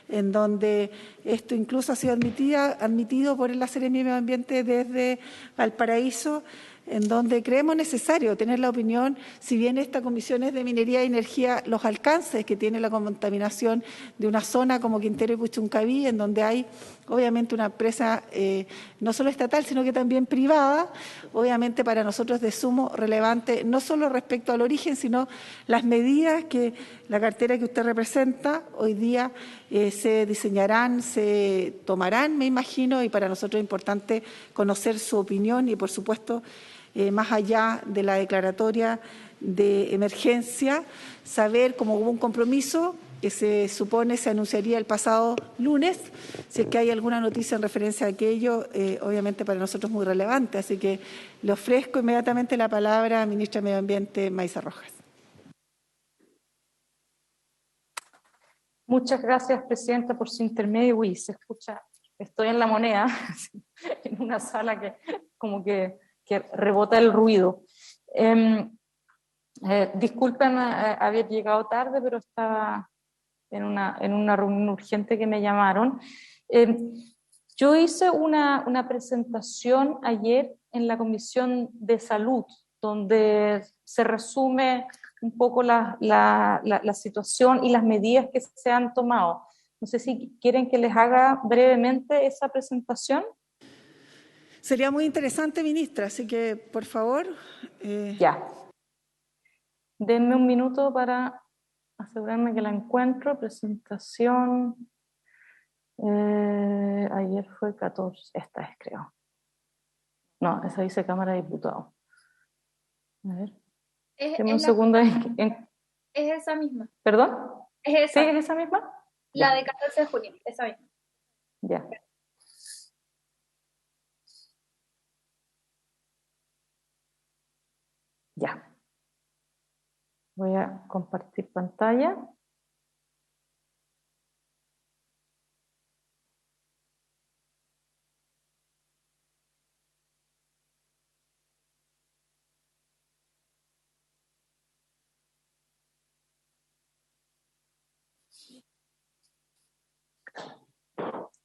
A: en donde esto incluso ha sido admitido por la Seremía de Medio Ambiente desde Valparaíso, en donde creemos necesario tener la opinión, si bien esta Comisión es de Minería y Energía, los alcances que tiene la contaminación de una zona como Quintero y Puchuncaví, en donde hay obviamente una empresa no solo estatal, sino que también privada, obviamente para nosotros de sumo relevante, no solo respecto al origen, sino las medidas que la cartera que usted representa hoy día se diseñarán, se tomarán, me imagino, y para nosotros es importante conocer su opinión y, por supuesto, más allá de la declaratoria de emergencia, saber cómo hubo un compromiso que se supone se anunciaría el pasado lunes, si es que hay alguna noticia en referencia a aquello, obviamente para nosotros es muy relevante. Así que le ofrezco inmediatamente la palabra a la ministra de Medio Ambiente, Maysa Rojas.
H: Muchas gracias, presidenta, por su intermedio. Uy, se escucha, estoy en la moneda. en una sala que como que rebota el ruido. Disculpen haber llegado tarde, pero estaba en una reunión urgente que me llamaron. Yo hice una presentación ayer en la Comisión de Salud, donde se resume un poco la situación y las medidas que se han tomado. No sé si quieren que les haga brevemente esa presentación.
A: Sería muy interesante, ministra, así que, por favor.
H: Ya. Denme un minuto para asegurarme que la encuentro. Presentación. Ayer fue 14. Esta es, creo. No, esa dice Cámara de Diputados. A ver. Denme un segundo.
I: Es esa misma.
H: ¿Perdón?
I: Es esa.
H: ¿Sí, es esa misma?
I: La
H: Ya.
I: de 14 de junio, esa misma.
H: Ya. Ya. Voy a compartir pantalla.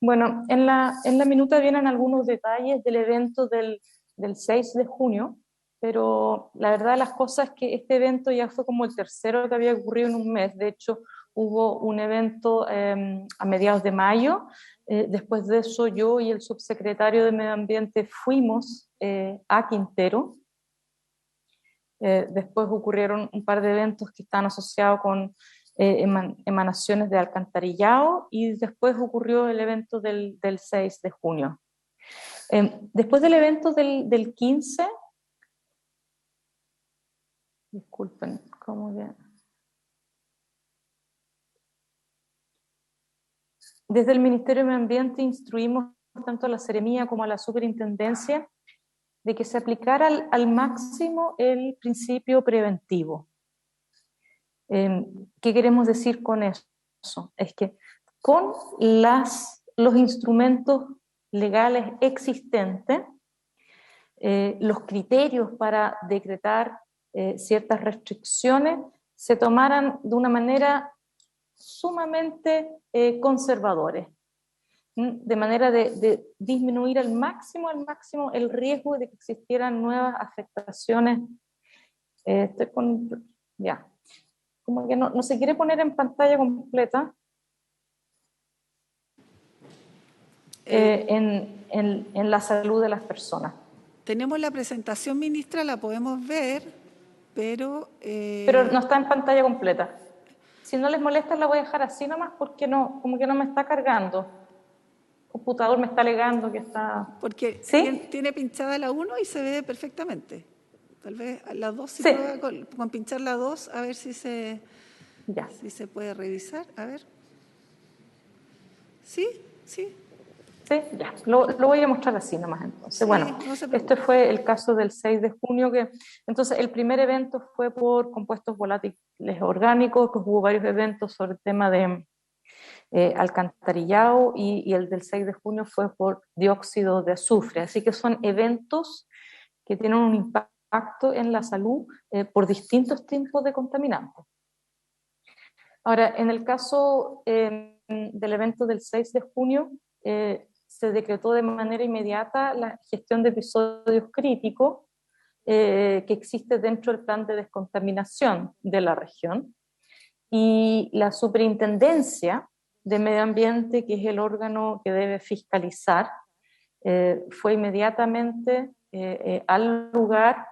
H: Bueno, en la minuta vienen algunos detalles del evento del 6 de junio, pero la verdad de las cosas es que este evento ya fue como el tercero que había ocurrido en un mes. De hecho, hubo un evento a mediados de mayo. Después de eso, yo y el subsecretario de Medio Ambiente fuimos a Quintero. Después ocurrieron un par de eventos que están asociados con emanaciones de alcantarillado, y después ocurrió el evento del 6 de junio. Después del evento del 15, disculpen, ¿cómo que? Desde el Ministerio de Medio Ambiente instruimos tanto a la Seremía como a la Superintendencia de que se aplicara al máximo el principio preventivo. ¿Qué queremos decir con eso? Es que con los instrumentos legales existentes, los criterios para decretar ciertas restricciones se tomaran de una manera sumamente conservadores, de manera de disminuir al máximo el riesgo de que existieran nuevas afectaciones. Ya. Como que no se quiere poner en pantalla completa. En la salud de las personas.
A: Tenemos la presentación, ministra, la podemos ver, pero...
H: Pero no está en pantalla completa. Si no les molesta, la voy a dejar así nomás, porque no, como que no me está cargando. El computador me está alegando que está...
A: Porque
H: ¿sí?
A: tiene pinchada la 1 y se ve perfectamente. Tal vez la 2, si
H: sí.
A: prueba con pinchar la 2, a ver si se puede revisar. A ver. ¿Sí? ¿Sí?
H: Sí, ya. Lo voy a mostrar así nomás entonces. Sí, bueno, no este fue el caso del 6 de junio. Entonces, el primer evento fue por compuestos volátiles orgánicos, que hubo varios eventos sobre el tema de alcantarillado, y el del 6 de junio fue por dióxido de azufre. Así que son eventos que tienen un impacto en la salud por distintos tipos de contaminantes. Ahora, en el caso del evento del 6 de junio, se decretó de manera inmediata la gestión de episodios críticos que existe dentro del plan de descontaminación de la región, y la Superintendencia de Medio Ambiente, que es el órgano que debe fiscalizar, fue inmediatamente al lugar.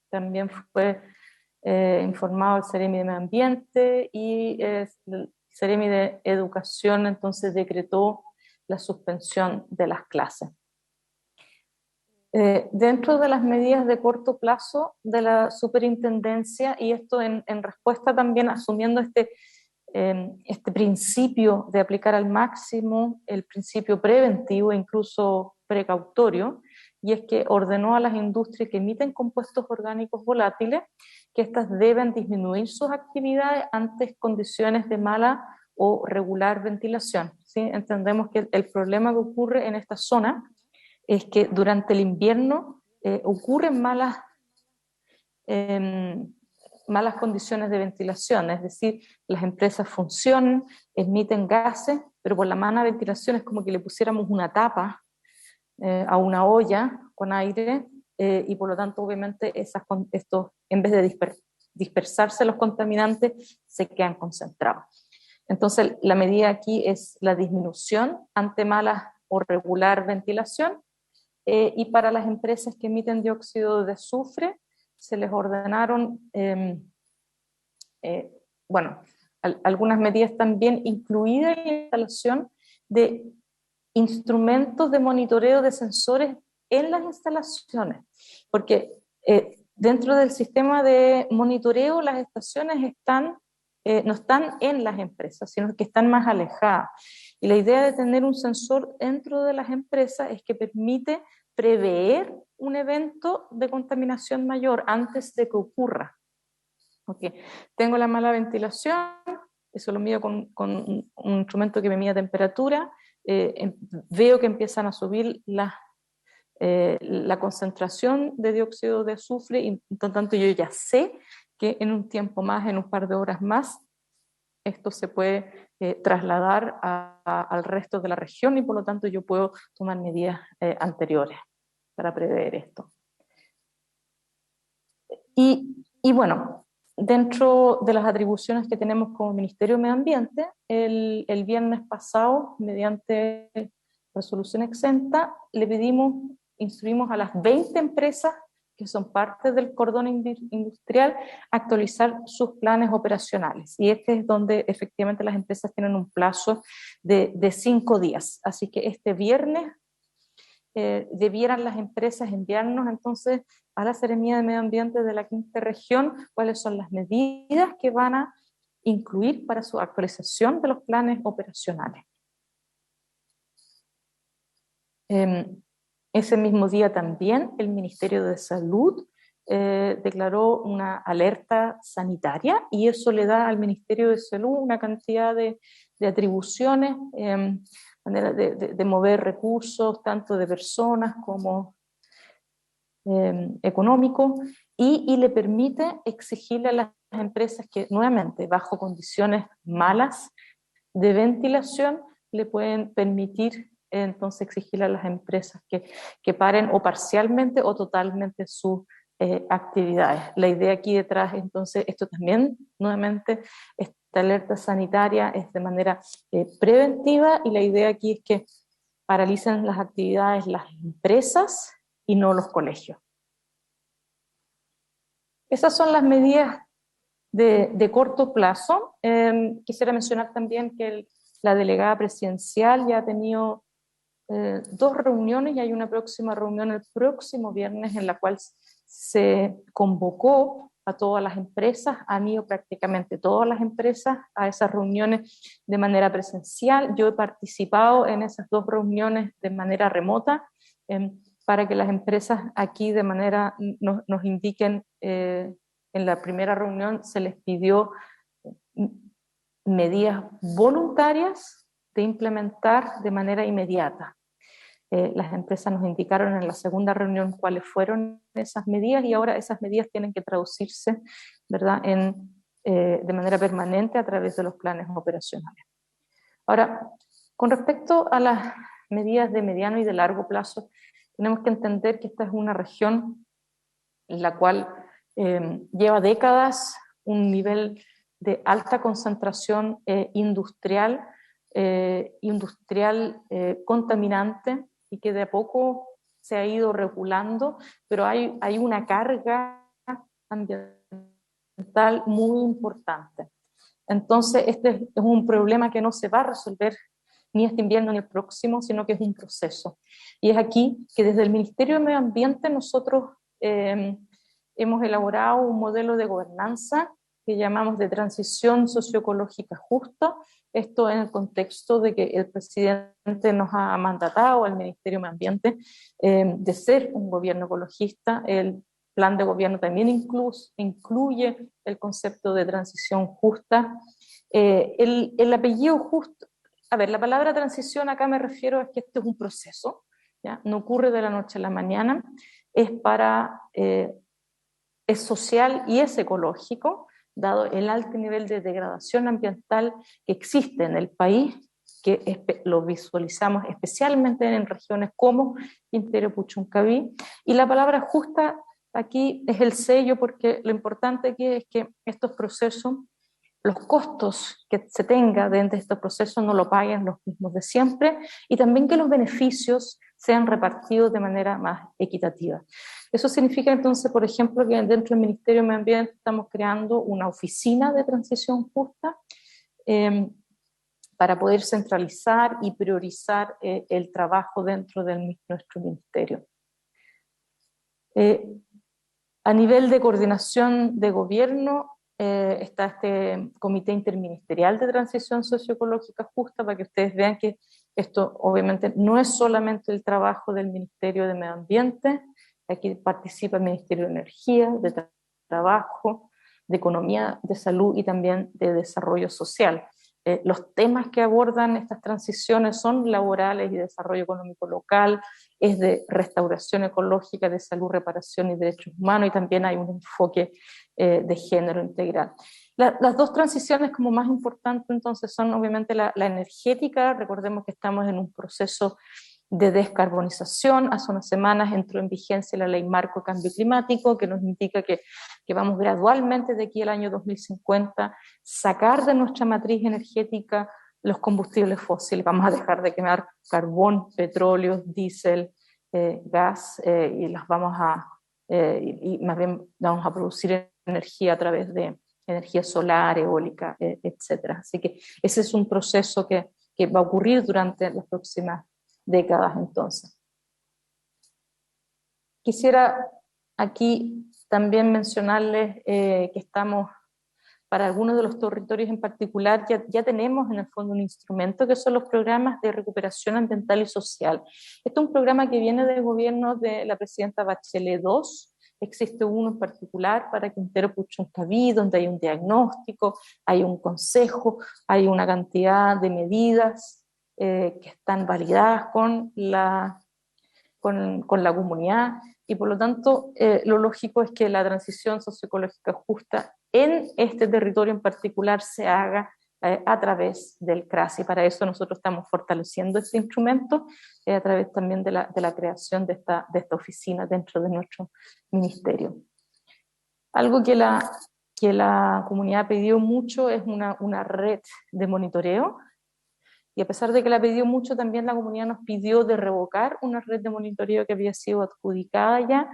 H: También fue informado el Seremi de Medio Ambiente, y el Seremi de Educación entonces decretó la suspensión de las clases. Dentro de las medidas de corto plazo de la Superintendencia, y esto en respuesta también asumiendo este principio de aplicar al máximo el principio preventivo e incluso precautorio, y es que ordenó a las industrias que emiten compuestos orgánicos volátiles que éstas deben disminuir sus actividades ante condiciones de mala o regular ventilación. ¿Sí? Entendemos que el problema que ocurre en esta zona es que durante el invierno ocurren malas condiciones de ventilación, es decir, las empresas funcionan, emiten gases, pero por la mala ventilación es como que le pusiéramos una tapa a una olla con aire, y por lo tanto obviamente estos, en vez de dispersarse los contaminantes, se quedan concentrados. Entonces la medida aquí es la disminución ante mala o regular ventilación, y para las empresas que emiten dióxido de azufre se les ordenaron algunas medidas también, incluida la instalación de instrumentos de monitoreo de sensores en las instalaciones, porque dentro del sistema de monitoreo las estaciones no están en las empresas, sino que están más alejadas. Y la idea de tener un sensor dentro de las empresas es que permite prever un evento de contaminación mayor antes de que ocurra. Okay. Tengo la mala ventilación, eso lo mido con un instrumento que me mide temperatura, veo que empiezan a subir la concentración de dióxido de azufre, y por tanto yo ya sé que en un tiempo más, en un par de horas más, esto se puede trasladar al resto de la región, y por lo tanto yo puedo tomar medidas anteriores para prever esto. Y bueno, dentro de las atribuciones que tenemos como Ministerio de Medio Ambiente, el viernes pasado, mediante resolución exenta, instruimos a las 20 empresas que son parte del cordón industrial a actualizar sus planes operacionales. Y este es donde efectivamente las empresas tienen un plazo de 5 días. Así que este viernes debieran las empresas enviarnos entonces a la Seremía de Medio Ambiente de la Quinta Región cuáles son las medidas que van a incluir para su actualización de los planes operacionales. Ese mismo día también el Ministerio de Salud declaró una alerta sanitaria, y eso le da al Ministerio de Salud una cantidad de atribuciones, manera de mover recursos, tanto de personas como económicos, y le permite exigirle a las empresas que, nuevamente, bajo condiciones malas de ventilación, le pueden permitir entonces exigirle a las empresas que paren o parcialmente o totalmente sus actividades. La idea aquí detrás, entonces, esto también, nuevamente, esta alerta sanitaria es de manera preventiva, y la idea aquí es que paralicen las actividades las empresas y no los colegios. Esas son las medidas de corto plazo. Quisiera mencionar también que la delegada presidencial ya ha tenido 2 reuniones, y hay una próxima reunión el próximo viernes en la cual se convocó a todas las empresas. Han ido prácticamente todas las empresas a esas reuniones de manera presencial. Yo he participado en esas 2 reuniones de manera remota, para que las empresas aquí de manera nos indiquen. En la primera reunión se les pidió medidas voluntarias de implementar de manera inmediata. Las empresas nos indicaron en la segunda reunión cuáles fueron esas medidas, y ahora esas medidas tienen que traducirse, ¿verdad?, de manera permanente a través de los planes operacionales. Ahora, con respecto a las medidas de mediano y de largo plazo, tenemos que entender que esta es una región en la cual lleva décadas un nivel de alta concentración industrial contaminante, y que de a poco se ha ido regulando, pero hay una carga ambiental muy importante. Entonces, este es un problema que no se va a resolver ni este invierno ni el próximo, sino que es un proceso. Y es aquí que desde el Ministerio de Medio Ambiente nosotros hemos elaborado un modelo de gobernanza que llamamos de transición socioecológica justa. Esto en el contexto de que el presidente nos ha mandatado al Ministerio de Medio Ambiente de ser un gobierno ecologista. El plan de gobierno también incluye el concepto de transición justa. El apellido justo, a ver, la palabra transición acá me refiero a que este es un proceso. ¿ya? No ocurre de la noche a la mañana, es social y es ecológico, dado el alto nivel de degradación ambiental que existe en el país, que lo visualizamos especialmente en regiones como Quintero Puchuncaví. Y la palabra justa aquí es el sello, porque lo importante aquí es que estos procesos, los costos que se tenga dentro de estos procesos no lo paguen los mismos de siempre, y también que los beneficios sean repartidos de manera más equitativa. Eso significa entonces, por ejemplo, que dentro del Ministerio de Medio Ambiente estamos creando una oficina de transición justa para poder centralizar y priorizar el trabajo dentro de nuestro ministerio. A nivel de coordinación de gobierno, está este Comité Interministerial de Transición Socioecológica Justa, para que ustedes vean que esto obviamente no es solamente el trabajo del Ministerio de Medio Ambiente. Aquí participa el Ministerio de Energía, de Trabajo, de Economía, de Salud y también de Desarrollo Social. Los temas que abordan estas transiciones son laborales y desarrollo económico local, es de restauración ecológica, de salud, reparación y derechos humanos, y también hay un enfoque de género integral. Las dos transiciones como más importantes entonces son obviamente la energética. Recordemos que estamos en un proceso de descarbonización. Hace unas semanas entró en vigencia la Ley Marco de Cambio Climático, que nos indica que vamos gradualmente de aquí al año 2050 sacar de nuestra matriz energética los combustibles fósiles. Vamos a dejar de quemar carbón, petróleo, diésel, gas, y las y más bien vamos a producir energía a través de energía solar, eólica, etcétera. Así que ese es un proceso que va a ocurrir durante las próximas décadas entonces. Quisiera aquí también mencionarles que estamos, para algunos de los territorios en particular, ya tenemos en el fondo un instrumento que son los programas de recuperación ambiental y social. Este es un programa que viene del gobierno de la presidenta Bachelet II. Existe uno en particular para Quintero Puchuncaví, donde hay un diagnóstico, hay un consejo, hay una cantidad de medidas que están validadas con la comunidad, y por lo tanto lo lógico es que la transición socioecológica justa en este territorio en particular se haga a través del CRAS, y para eso nosotros estamos fortaleciendo este instrumento a través también de la creación de esta oficina dentro de nuestro ministerio. Algo que la comunidad pidió mucho es una red de monitoreo, y a pesar de que la pidió mucho, también la comunidad nos pidió de revocar una red de monitoreo que había sido adjudicada ya,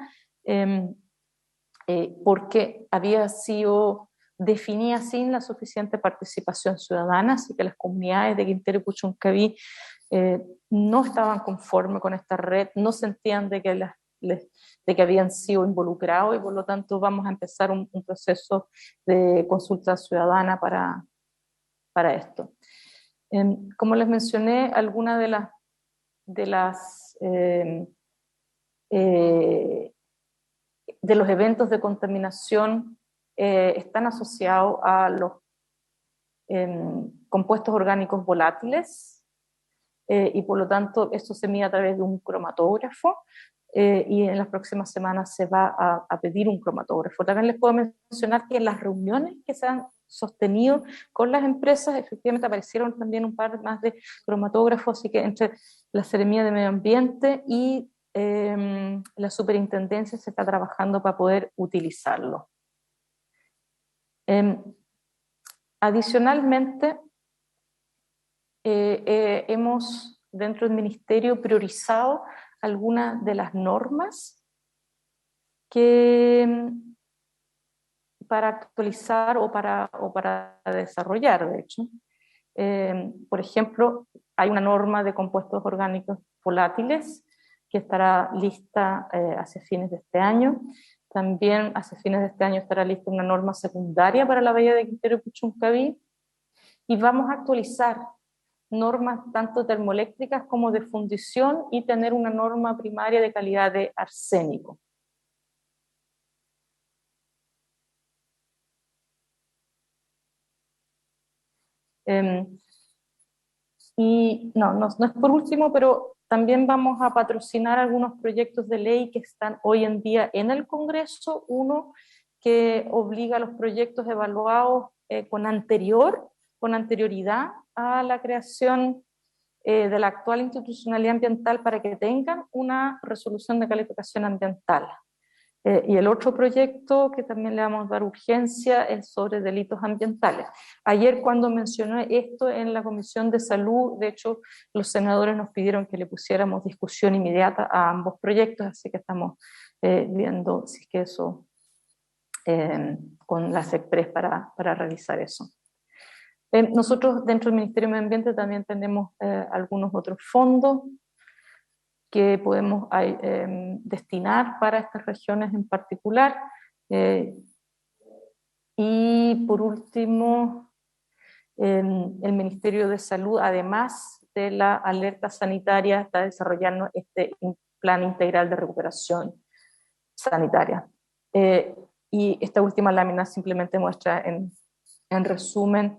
H: porque había sido definida sin la suficiente participación ciudadana, así que las comunidades de Quintero y Puchuncaví no estaban conformes con esta red, no sentían de que habían sido involucrados, y por lo tanto vamos a empezar un proceso de consulta ciudadana para esto. Como les mencioné, algunas de los eventos de contaminación están asociados a los compuestos orgánicos volátiles, y por lo tanto esto se mide a través de un cromatógrafo, y en las próximas semanas se va a pedir un cromatógrafo. También les puedo mencionar que en las reuniones que se han sostenido con las empresas, efectivamente aparecieron también un par más de cromatógrafos, así que entre la Seremía de Medio Ambiente y la Superintendencia se está trabajando para poder utilizarlo. Adicionalmente, hemos dentro del Ministerio priorizado algunas de las normas para actualizar o para desarrollar, de hecho. Por ejemplo, hay una norma de compuestos orgánicos volátiles que estará lista hacia fines de este año. También hacia fines de este año estará lista una norma secundaria para la bahía de Quintero y Puchuncaví, y vamos a actualizar normas tanto termoeléctricas como de fundición, y tener una norma primaria de calidad de arsénico. Y no es por último, pero también vamos a patrocinar algunos proyectos de ley que están hoy en día en el Congreso. Uno que obliga a los proyectos evaluados con anterioridad a la creación de la actual institucionalidad ambiental para que tengan una resolución de calificación ambiental. Y el otro proyecto que también le vamos a dar urgencia es sobre delitos ambientales. Ayer cuando mencioné esto en la Comisión de Salud, de hecho los senadores nos pidieron que le pusiéramos discusión inmediata a ambos proyectos, así que estamos viendo si es que eso con la SECPRES para realizar eso. Nosotros dentro del Ministerio de Medio Ambiente también tenemos algunos otros fondos que podemos destinar para estas regiones en particular. Y por último, el Ministerio de Salud, además de la alerta sanitaria, está desarrollando este plan integral de recuperación sanitaria. Y esta última lámina simplemente muestra en resumen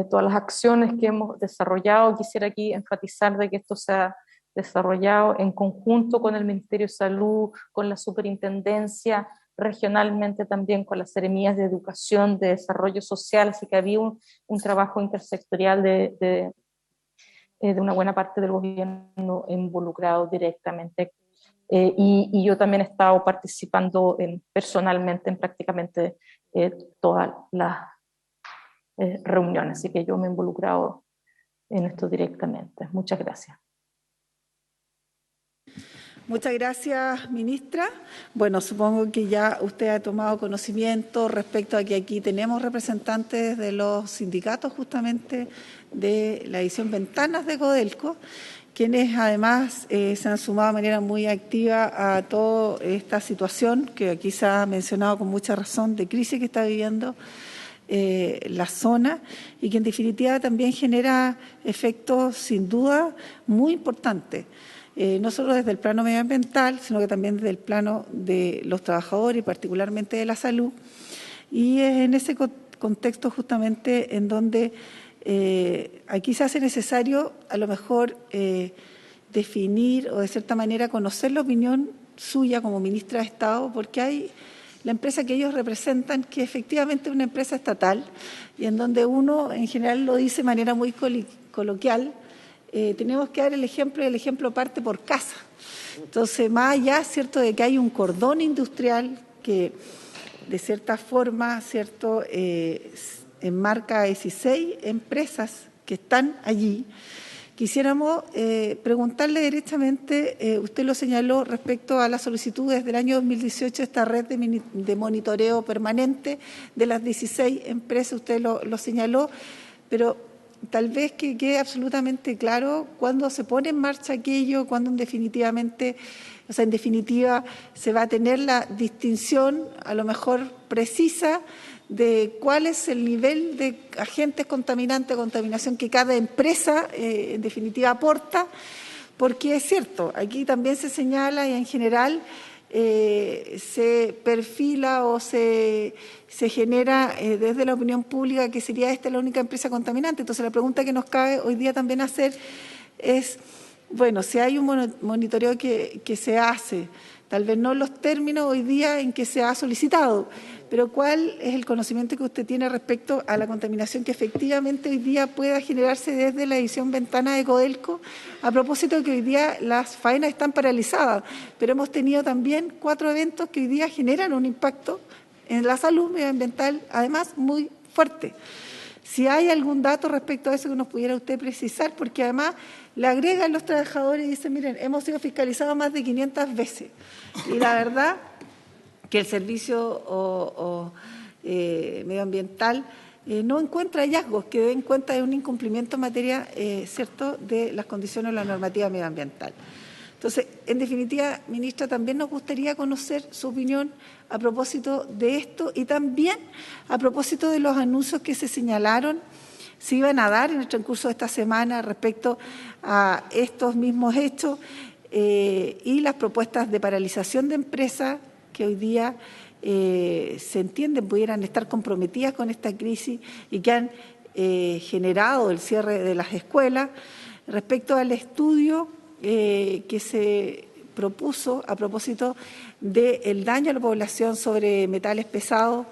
H: todas las acciones que hemos desarrollado. Quisiera aquí enfatizar de que esto se ha desarrollado en conjunto con el Ministerio de Salud, con la Superintendencia, regionalmente también con las Seremías de Educación, de Desarrollo Social, así que había un trabajo intersectorial de una buena parte del gobierno involucrado directamente. Y yo también he estado participando personalmente en prácticamente todas las reuniones, así que yo me he involucrado en esto directamente. Muchas gracias.
A: Muchas gracias, ministra. Bueno, supongo que ya usted ha tomado conocimiento respecto a que aquí tenemos representantes de los sindicatos justamente de la edición Ventanas de Codelco, quienes además se han sumado de manera muy activa a toda esta situación que aquí se ha mencionado con mucha razón de crisis que está viviendo la zona y que en definitiva también genera efectos sin duda muy importantes. No solo desde el plano medioambiental, sino que también desde el plano de los trabajadores y particularmente de la salud. Y es en ese contexto justamente en donde aquí se hace necesario a lo mejor definir o de cierta manera conocer la opinión suya como ministra de Estado, porque hay la empresa que ellos representan, que efectivamente es una empresa estatal y en donde uno en general lo dice de manera muy coloquial, tenemos que dar el ejemplo y el ejemplo parte por casa. Entonces, más allá, ¿cierto?, de que hay un cordón industrial que de cierta forma, ¿cierto?, enmarca a 16 empresas que están allí, quisiéramos preguntarle directamente, usted lo señaló respecto a las solicitudes del año 2018, esta red de monitoreo permanente de las 16 empresas, usted lo señaló, pero tal vez que quede absolutamente claro cuándo se pone en marcha aquello, cuándo en definitiva se va a tener la distinción a lo mejor precisa de cuál es el nivel de agentes contaminantes, contaminación que cada empresa en definitiva aporta, porque es cierto, aquí también se señala y en general se perfila o se genera desde la opinión pública que sería esta la única empresa contaminante. Entonces, la pregunta que nos cabe hoy día también hacer es, bueno, si hay un monitoreo que se hace, tal vez no en los términos hoy día en que se ha solicitado, pero ¿cuál es el conocimiento que usted tiene respecto a la contaminación que efectivamente hoy día pueda generarse desde la edición Ventana de Codelco? A propósito de que hoy día las faenas están paralizadas, pero hemos tenido también 4 eventos que hoy día generan un impacto en la salud medioambiental, además muy fuerte. Si hay algún dato respecto a eso que nos pudiera usted precisar, porque además le agregan los trabajadores y dicen, miren, hemos sido fiscalizados más de 500 veces. Y la verdad que el servicio medioambiental no encuentra hallazgos que den cuenta de un incumplimiento en materia cierto de las condiciones de la normativa medioambiental. Entonces, en definitiva, ministra, también nos gustaría conocer su opinión a propósito de esto y también a propósito de los anuncios que se señalaron se iban a dar en el transcurso de esta semana respecto a estos mismos hechos y las propuestas de paralización de empresas que hoy día se entienden pudieran estar comprometidas con esta crisis y que han generado el cierre de las escuelas. Respecto al estudio que se propuso a propósito del daño a la población sobre metales pesados,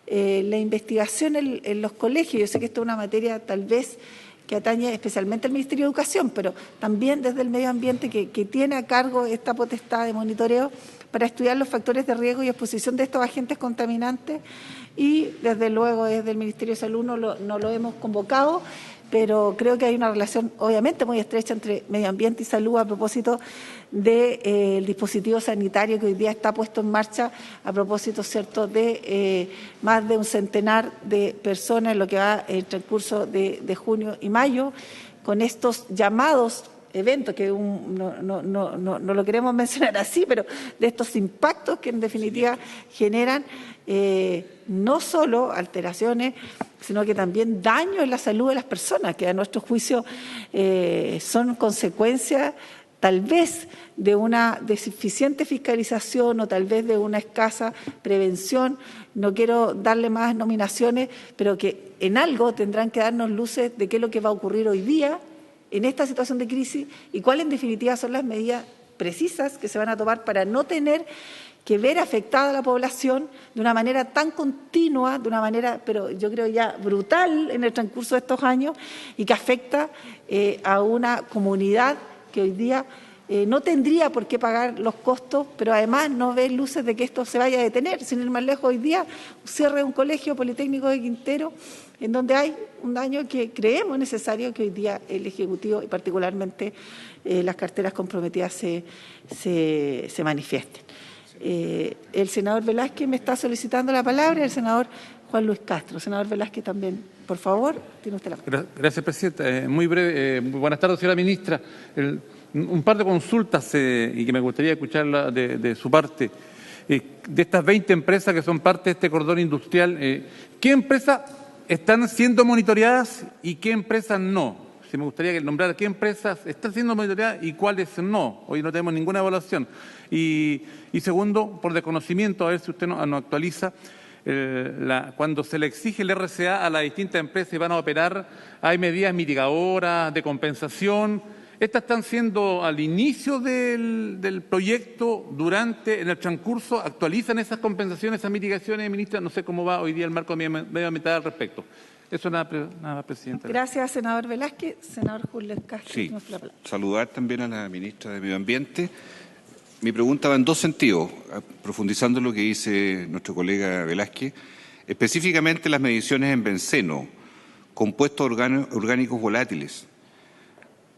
A: la investigación en los colegios, yo sé que esto es una materia tal vez que atañe especialmente al Ministerio de Educación, pero también desde el medio ambiente que tiene a cargo esta potestad de monitoreo para estudiar los factores de riesgo y exposición de estos agentes contaminantes, y desde luego desde el Ministerio de Salud no lo hemos convocado, pero creo que hay una relación obviamente muy estrecha entre medio ambiente y salud a propósito del dispositivo sanitario que hoy día está puesto en marcha a propósito, ¿cierto?, de más de un centenar de personas en lo que va el transcurso de junio y mayo, con estos llamados eventos que no lo queremos mencionar así, pero de estos impactos que en definitiva generan no solo alteraciones, sino que también daño en la salud de las personas, que a nuestro juicio son consecuencias tal vez de una deficiente fiscalización o tal vez de una escasa prevención. No quiero darle más nominaciones, pero que en algo tendrán que darnos luces de qué es lo que va a ocurrir hoy día en esta situación de crisis y cuáles en definitiva son las medidas precisas que se van a tomar para no tener que ver afectada a la población de una manera tan continua, de una manera, pero yo creo ya brutal en el transcurso de estos años, y que afecta a una comunidad que hoy día no tendría por qué pagar los costos, pero además no ve luces de que esto se vaya a detener. Sin ir más lejos, hoy día cierre un colegio politécnico de Quintero, en donde hay un daño que creemos necesario que hoy día el Ejecutivo y particularmente las carteras comprometidas se manifiesten. El senador Velázquez me está solicitando la palabra y el senador Juan Luis Castro. Senador Velázquez también, por favor, tiene usted la palabra.
E: Gracias, Presidenta. Muy breve. Buenas tardes, señora ministra. Un par de consultas y que me gustaría escucharla de su parte. De estas 20 empresas que son parte de este cordón industrial, ¿qué empresas están siendo monitoreadas y qué empresas no? Si me gustaría nombrar qué empresas están siendo monitoreadas y cuáles no. Hoy no tenemos ninguna evaluación. Y segundo, por desconocimiento, a ver si usted nos actualiza, cuando se le exige el RCA a las distintas empresas y van a operar, hay medidas mitigadoras de compensación. Estas están siendo al inicio del proyecto, en el transcurso, ¿actualizan esas compensaciones, esas mitigaciones, ministra? No sé cómo va hoy día el marco medioambiental al respecto. Eso nada más, Presidenta.
A: Gracias, senador Velázquez. Senador Julio Castro.
D: Sí, saludar también a la ministra de Medio Ambiente. Mi pregunta va en dos sentidos, profundizando en lo que dice nuestro colega Velázquez, específicamente las mediciones en benceno, compuestos orgánicos volátiles,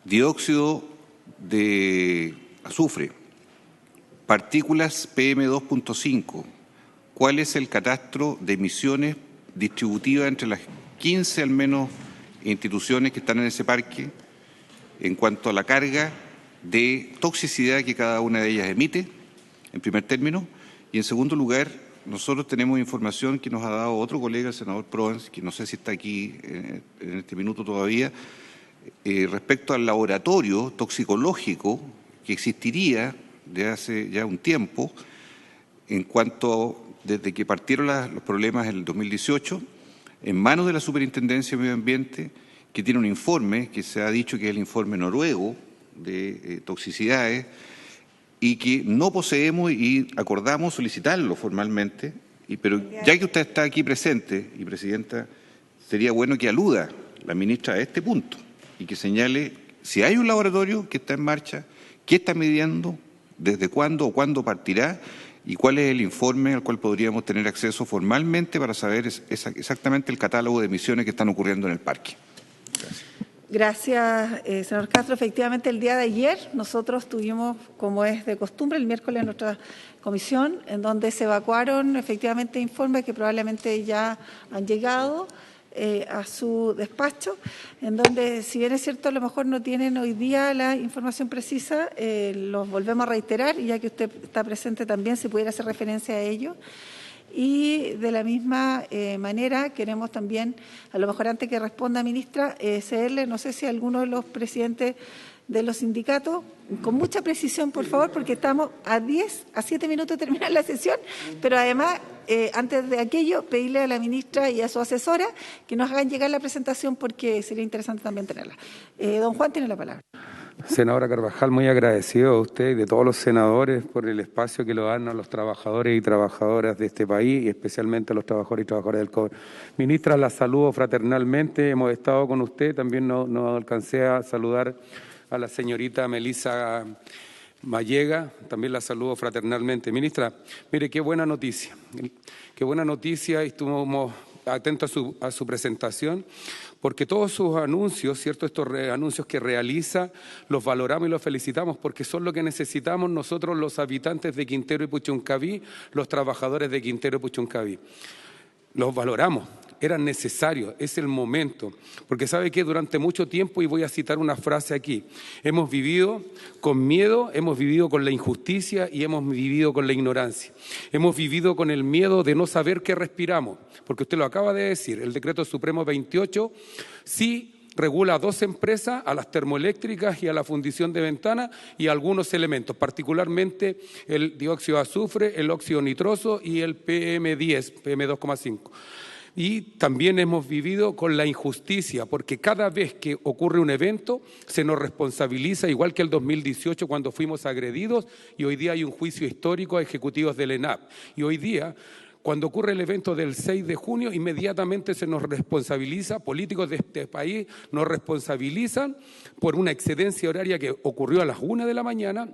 D: dióxido de azufre, partículas PM2.5. ¿Cuál es el catastro de emisiones distributivas entre las 15 al menos instituciones que están en ese parque en cuanto a la carga de toxicidad que cada una de ellas emite, en primer término? Y en segundo lugar, nosotros tenemos información que nos ha dado otro colega, el senador Provence, que no sé si está aquí en este minuto todavía, respecto al laboratorio toxicológico que existiría de hace ya un tiempo, en cuanto desde que partieron los problemas en el 2018, en manos de la Superintendencia de Medio Ambiente, que tiene un informe que se ha dicho que es el informe noruego de toxicidades, y que no poseemos y acordamos solicitarlo formalmente, pero ya que usted está aquí presente, y Presidenta, sería bueno que aluda la ministra a este punto y que señale si hay un laboratorio que está en marcha, qué está midiendo, desde cuándo o cuándo partirá y cuál es el informe al cual podríamos tener acceso formalmente para saber exactamente el catálogo de emisiones que están ocurriendo en el parque.
A: Gracias, señor Castro. Efectivamente, el día de ayer nosotros tuvimos, como es de costumbre, el miércoles en nuestra comisión, en donde se evacuaron efectivamente informes que probablemente ya han llegado a su despacho, en donde, si bien es cierto, a lo mejor no tienen hoy día la información precisa, los volvemos a reiterar, y ya que usted está presente también, si pudiera hacer referencia a ello. Y de la misma manera queremos también, a lo mejor antes que responda, ministra, cederle, no sé si alguno de los presidentes de los sindicatos, con mucha precisión, por favor, porque estamos a 7 minutos de terminar la sesión, pero además, antes de aquello, pedirle a la ministra y a su asesora que nos hagan llegar la presentación porque sería interesante también tenerla. Don Juan tiene la palabra.
G: Senadora Carvajal, muy agradecido a usted y de todos los senadores por el espacio que lo dan a los trabajadores y trabajadoras de este país y especialmente a los trabajadores y trabajadoras del cobre. Ministra, la saludo fraternalmente, hemos estado con usted, también no alcancé a saludar a la señorita Melisa Mallega, también la saludo fraternalmente. Ministra, mire, qué buena noticia y estuvimos atentos a su presentación, porque todos sus anuncios, ¿cierto? Estos anuncios que realiza, los valoramos y los felicitamos, porque son lo que necesitamos nosotros los habitantes de Quintero y Puchuncaví, los trabajadores de Quintero y Puchuncaví. Los valoramos, eran necesarios, es el momento, porque sabe que durante mucho tiempo, y voy a citar una frase aquí, hemos vivido con miedo, hemos vivido con la injusticia y hemos vivido con la ignorancia. Hemos vivido con el miedo de no saber qué respiramos, porque usted lo acaba de decir, el Decreto Supremo 28 sí regula a 2 empresas, a las termoeléctricas y a la fundición de ventanas y a algunos elementos, particularmente el dióxido de azufre, el óxido nitroso y el PM10, PM2,5. Y también hemos vivido con la injusticia, porque cada vez que ocurre un evento se nos responsabiliza, igual que el 2018 cuando fuimos agredidos, y hoy día hay un juicio histórico a ejecutivos del ENAP. Y hoy día, cuando ocurre el evento del 6 de junio, inmediatamente se nos responsabiliza, políticos de este país nos responsabilizan por una excedencia horaria que ocurrió a las 1 de la mañana,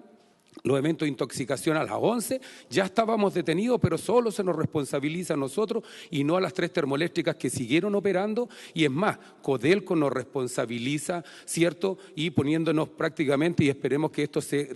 G: los eventos de intoxicación a las 11, ya estábamos detenidos, pero solo se nos responsabiliza a nosotros y no a las 3 termoeléctricas que siguieron operando. Y es más, Codelco nos responsabiliza, ¿cierto? Y poniéndonos prácticamente, y esperemos que esto se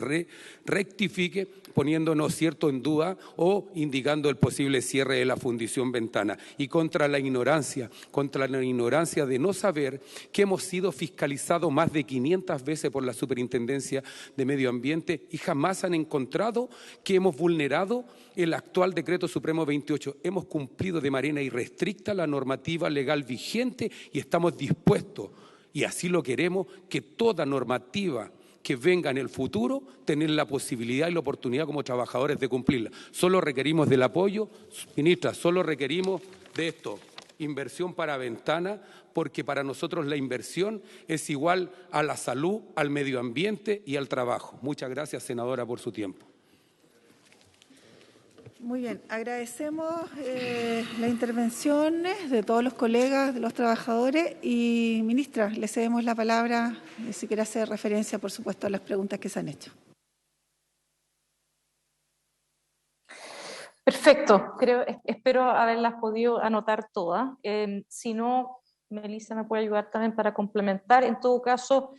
G: rectifique, poniéndonos, ¿cierto?, en duda o indicando el posible cierre de la fundición Ventana. Y contra la ignorancia de no saber que hemos sido fiscalizados más de 500 veces por la Superintendencia de Medio Ambiente y jamás han encontrado que hemos vulnerado el actual Decreto Supremo 28. Hemos cumplido de manera irrestricta la normativa legal vigente y estamos dispuestos, y así lo queremos, que toda normativa que venga en el futuro, tener la posibilidad y la oportunidad como trabajadores de cumplirla. Solo requerimos del apoyo, ministra, solo requerimos de esto, inversión para Ventana, porque para nosotros la inversión es igual a la salud, al medio ambiente y al trabajo. Muchas gracias, senadora, por su tiempo.
A: Muy bien, agradecemos las intervenciones de todos los colegas, de los trabajadores y, ministra, le cedemos la palabra si quiere hacer referencia, por supuesto, a las preguntas que se han hecho.
H: Perfecto, espero haberlas podido anotar todas. Si no, Melisa me puede ayudar también para complementar. En todo caso,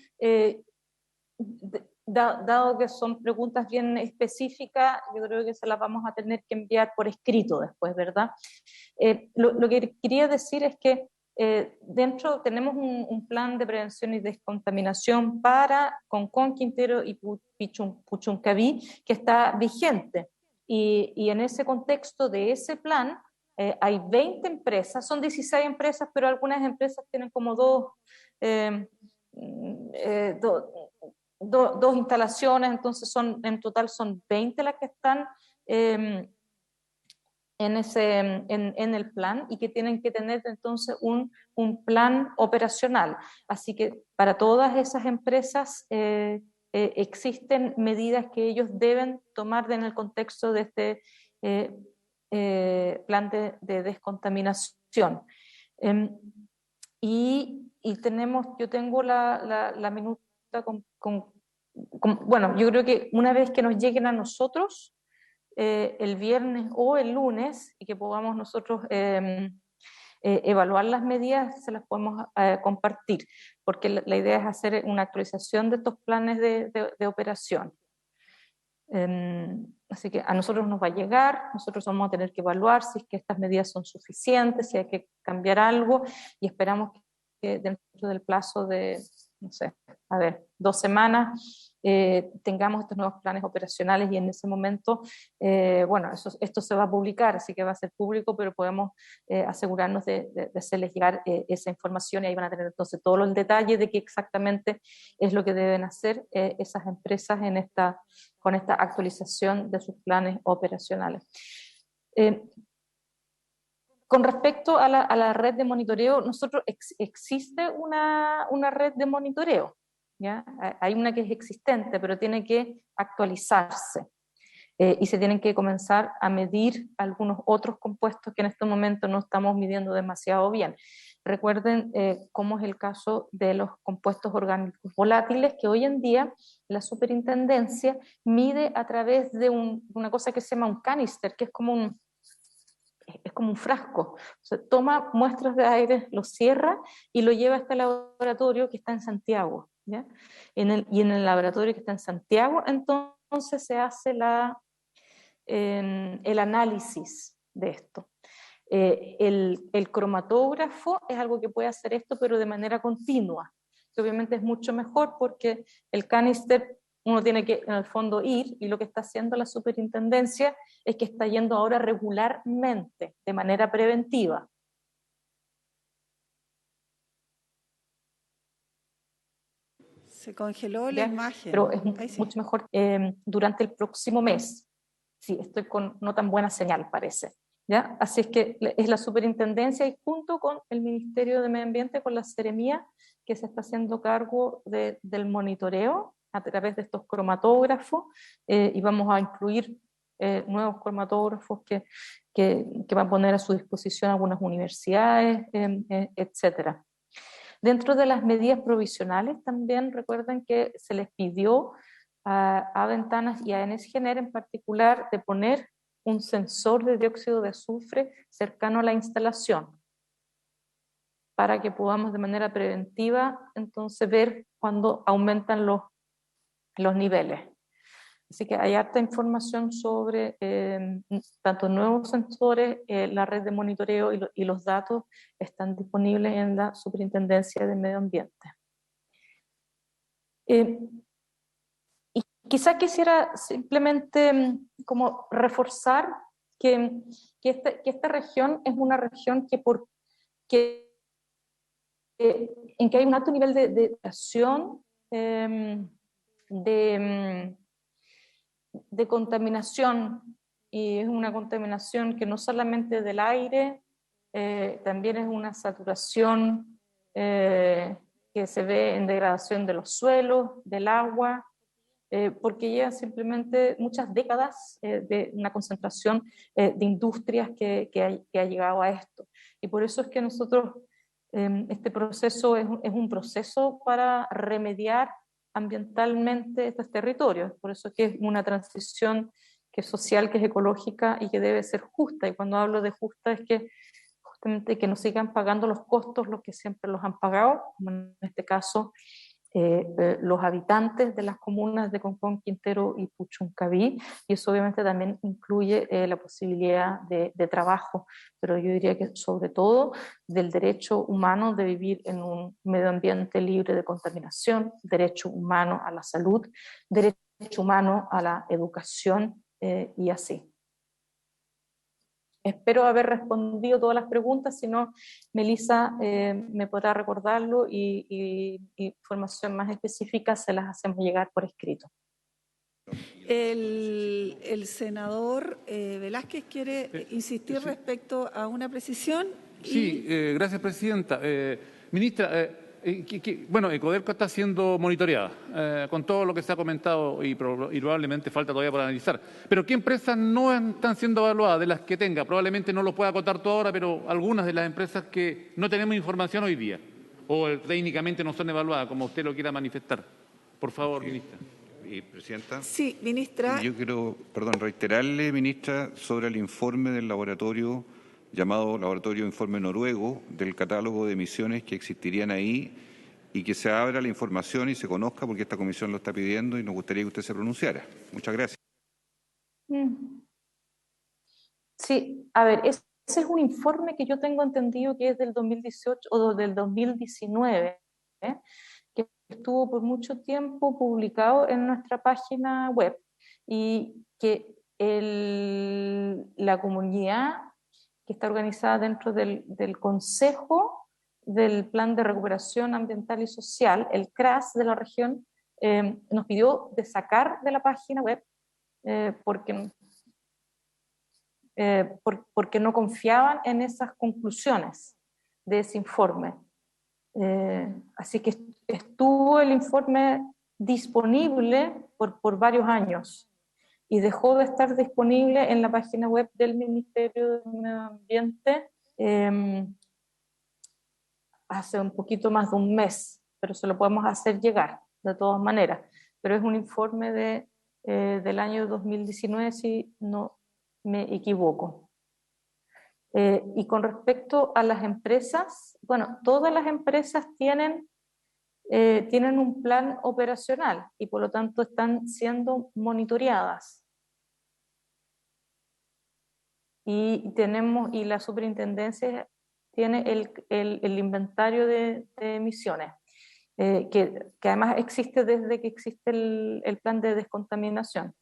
H: dado que son preguntas bien específicas, yo creo que se las vamos a tener que enviar por escrito después, ¿verdad? Lo que quería decir es que dentro tenemos un plan de prevención y descontaminación para Concón, Quintero y Puchuncaví que está vigente. Y en ese contexto de ese plan hay 20 empresas, son 16 empresas, pero algunas empresas tienen como dos instalaciones, entonces en total son 20 las que están en el plan y que tienen que tener entonces un plan operacional. Así que para todas esas empresas existen medidas que ellos deben tomar en el contexto de este plan de descontaminación. Yo tengo la minuta bueno, yo creo que una vez que nos lleguen a nosotros el viernes o el lunes y que podamos nosotros evaluar las medidas, se las podemos compartir, porque la idea es hacer una actualización de estos planes de operación. Así que a nosotros nos va a llegar, nosotros vamos a tener que evaluar si es que estas medidas son suficientes, si hay que cambiar algo, y esperamos que dentro del plazo de no sé, 2 semanas, tengamos estos nuevos planes operacionales y en ese momento, bueno, esto se va a publicar, así que va a ser público, pero podemos asegurarnos de hacerles llegar esa información y ahí van a tener entonces todos los detalles de qué exactamente es lo que deben hacer esas empresas con esta actualización de sus planes operacionales. Con respecto a la red de monitoreo, existe una red de monitoreo, ¿ya? Hay una que es existente, pero tiene que actualizarse y se tienen que comenzar a medir algunos otros compuestos que en este momento no estamos midiendo demasiado bien. Recuerden cómo es el caso de los compuestos orgánicos volátiles, que hoy en día la superintendencia mide a través de una cosa que se llama un canister, que es como un frasco. O sea, toma muestras de aire, lo cierra y lo lleva a este laboratorio que está en Santiago, ¿ya? Y en el laboratorio que está en Santiago, entonces se hace el análisis de esto. El cromatógrafo es algo que puede hacer esto, pero de manera continua, que obviamente es mucho mejor porque el canister uno tiene que en el fondo ir, y lo que está haciendo la superintendencia es que está yendo ahora regularmente, de manera preventiva.
A: Se congeló la imagen.
H: Pero es mucho mejor durante el próximo mes. Sí, estoy con no tan buena señal, parece. ¿Ya? Así es que es la superintendencia y junto con el Ministerio de Medio Ambiente, con la Seremía, que se está haciendo cargo del monitoreo a través de estos cromatógrafos y vamos a incluir nuevos cromatógrafos que van a poner a su disposición algunas universidades, etcétera. Dentro de las medidas provisionales también recuerden que se les pidió a Ventanas y a Energener en particular de poner un sensor de dióxido de azufre cercano a la instalación para que podamos de manera preventiva entonces ver cuando aumentan los niveles. Así que hay harta información sobre tanto nuevos sensores, la red de monitoreo y los datos están disponibles en la Superintendencia de Medio Ambiente. Y quizá quisiera simplemente como reforzar que esta región es una región en que hay un alto nivel de educación, de contaminación, y es una contaminación que no solamente del aire, también es una saturación que se ve en degradación de los suelos, del agua, porque llevan simplemente muchas décadas de una concentración de industrias que ha llegado a esto. Y por eso es que nosotros, este proceso es un proceso para remediar ambientalmente estos territorios. Por eso es que es una transición que es social, que es ecológica y que debe ser justa. Y cuando hablo de justa es que justamente que no sigan pagando los costos los que siempre los han pagado, como en este caso los habitantes de las comunas de Concón, Quintero y Puchuncaví, y eso obviamente también incluye la posibilidad de trabajo, pero yo diría que sobre todo del derecho humano de vivir en un medio ambiente libre de contaminación, derecho humano a la salud, derecho humano a la educación y así. Espero haber respondido todas las preguntas, si no, Melissa me podrá recordarlo y información más específica se las hacemos llegar por escrito.
A: El senador Velázquez quiere insistir respecto a una precisión.
E: Sí, gracias, Presidenta. Ministra, bueno, Ecodelco está siendo monitoreada con todo lo que se ha comentado y probablemente falta todavía por analizar. Pero ¿qué empresas no están siendo evaluadas de las que tenga? Probablemente no lo pueda acotar todo ahora, pero algunas de las empresas que no tenemos información hoy día o técnicamente no son evaluadas, como usted lo quiera manifestar. Por favor, ministra.
D: Presidenta.
A: Sí, ministra.
D: Yo quiero, reiterarle, ministra, sobre el informe del laboratorio llamado Laboratorio Informe Noruego, del catálogo de emisiones que existirían ahí, y que se abra la información y se conozca, porque esta comisión lo está pidiendo y nos gustaría que usted se pronunciara. Muchas gracias.
H: Sí, a ver, ese es un informe que yo tengo entendido que es del 2018 o del 2019, que estuvo por mucho tiempo publicado en nuestra página web y que la comunidad que está organizada dentro del Consejo del Plan de Recuperación Ambiental y Social, el CRAS de la región, nos pidió de sacar de la página web porque no confiaban en esas conclusiones de ese informe. Así que estuvo el informe disponible por varios años y dejó de estar disponible en la página web del Ministerio de Medio Ambiente hace un poquito más de un mes, pero se lo podemos hacer llegar de todas maneras. Pero es un informe del año 2019, si no me equivoco. Y con respecto a las empresas, bueno, todas las empresas tienen un plan operacional y por lo tanto están siendo monitoreadas. Y la superintendencia tiene el inventario de emisiones, que además existe desde que existe el plan de descontaminación.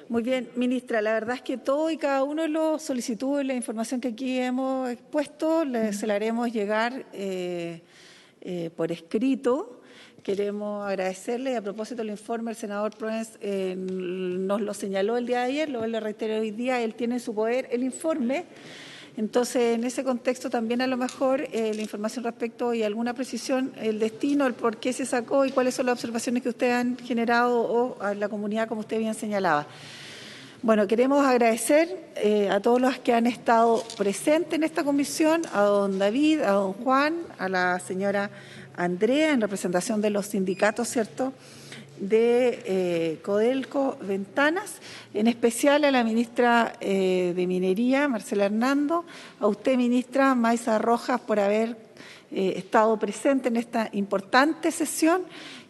A: Muy bien, ministra, la verdad es que todo y cada uno de los solicitudes, la información que aquí hemos expuesto, se la haremos llegar por escrito. Queremos agradecerle, y a propósito del informe, el senador Proens nos lo señaló el día de ayer, lo reitero hoy día, él tiene en su poder el informe. Entonces, en ese contexto también a lo mejor la información respecto y alguna precisión, el destino, el por qué se sacó y cuáles son las observaciones que ustedes han generado o a la comunidad, como usted bien señalaba. Bueno, queremos agradecer a todos los que han estado presentes en esta comisión, a don David, a don Juan, a la señora Andrea, en representación de los sindicatos, ¿cierto?, de Codelco Ventanas, en especial a la ministra de Minería, Marcela Hernando, a usted, ministra Maysa Rojas, por haber estado presente en esta importante sesión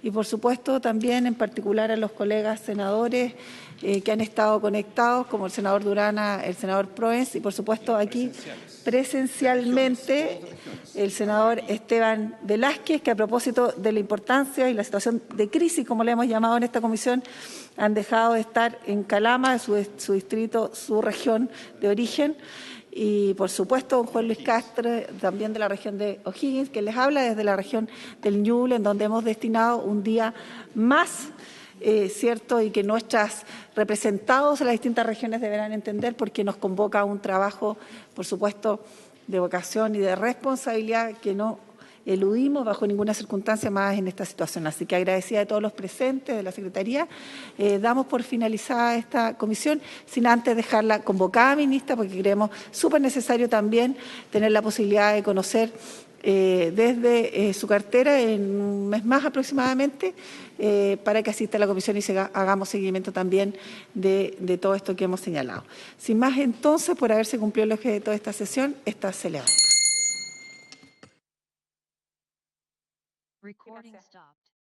A: y, por supuesto, también en particular a los colegas senadores que han estado conectados, como el senador Durana, el senador Proens y, por supuesto, aquí presencialmente el senador Esteban Velázquez, que a propósito de la importancia y la situación de crisis, como le hemos llamado en esta comisión, han dejado de estar en Calama, su distrito, su región de origen. Y, por supuesto, don Juan Luis Castro, también de la región de O'Higgins, que les habla desde la región del Ñuble, en donde hemos destinado un día más, ¿cierto? Y que nuestros representados en las distintas regiones deberán entender, porque nos convoca a un trabajo, por supuesto, de vocación y de responsabilidad que no eludimos bajo ninguna circunstancia más en esta situación. Así que agradecida de todos los presentes, de la Secretaría, damos por finalizada esta comisión, sin antes dejarla convocada, ministra, porque creemos súper necesario también tener la posibilidad de conocer desde su cartera en un mes más aproximadamente, para que asista a la comisión y hagamos seguimiento también de todo esto que hemos señalado. Sin más, entonces, por haberse cumplido el objeto de esta sesión, esta se levanta.
J: Recording stopped.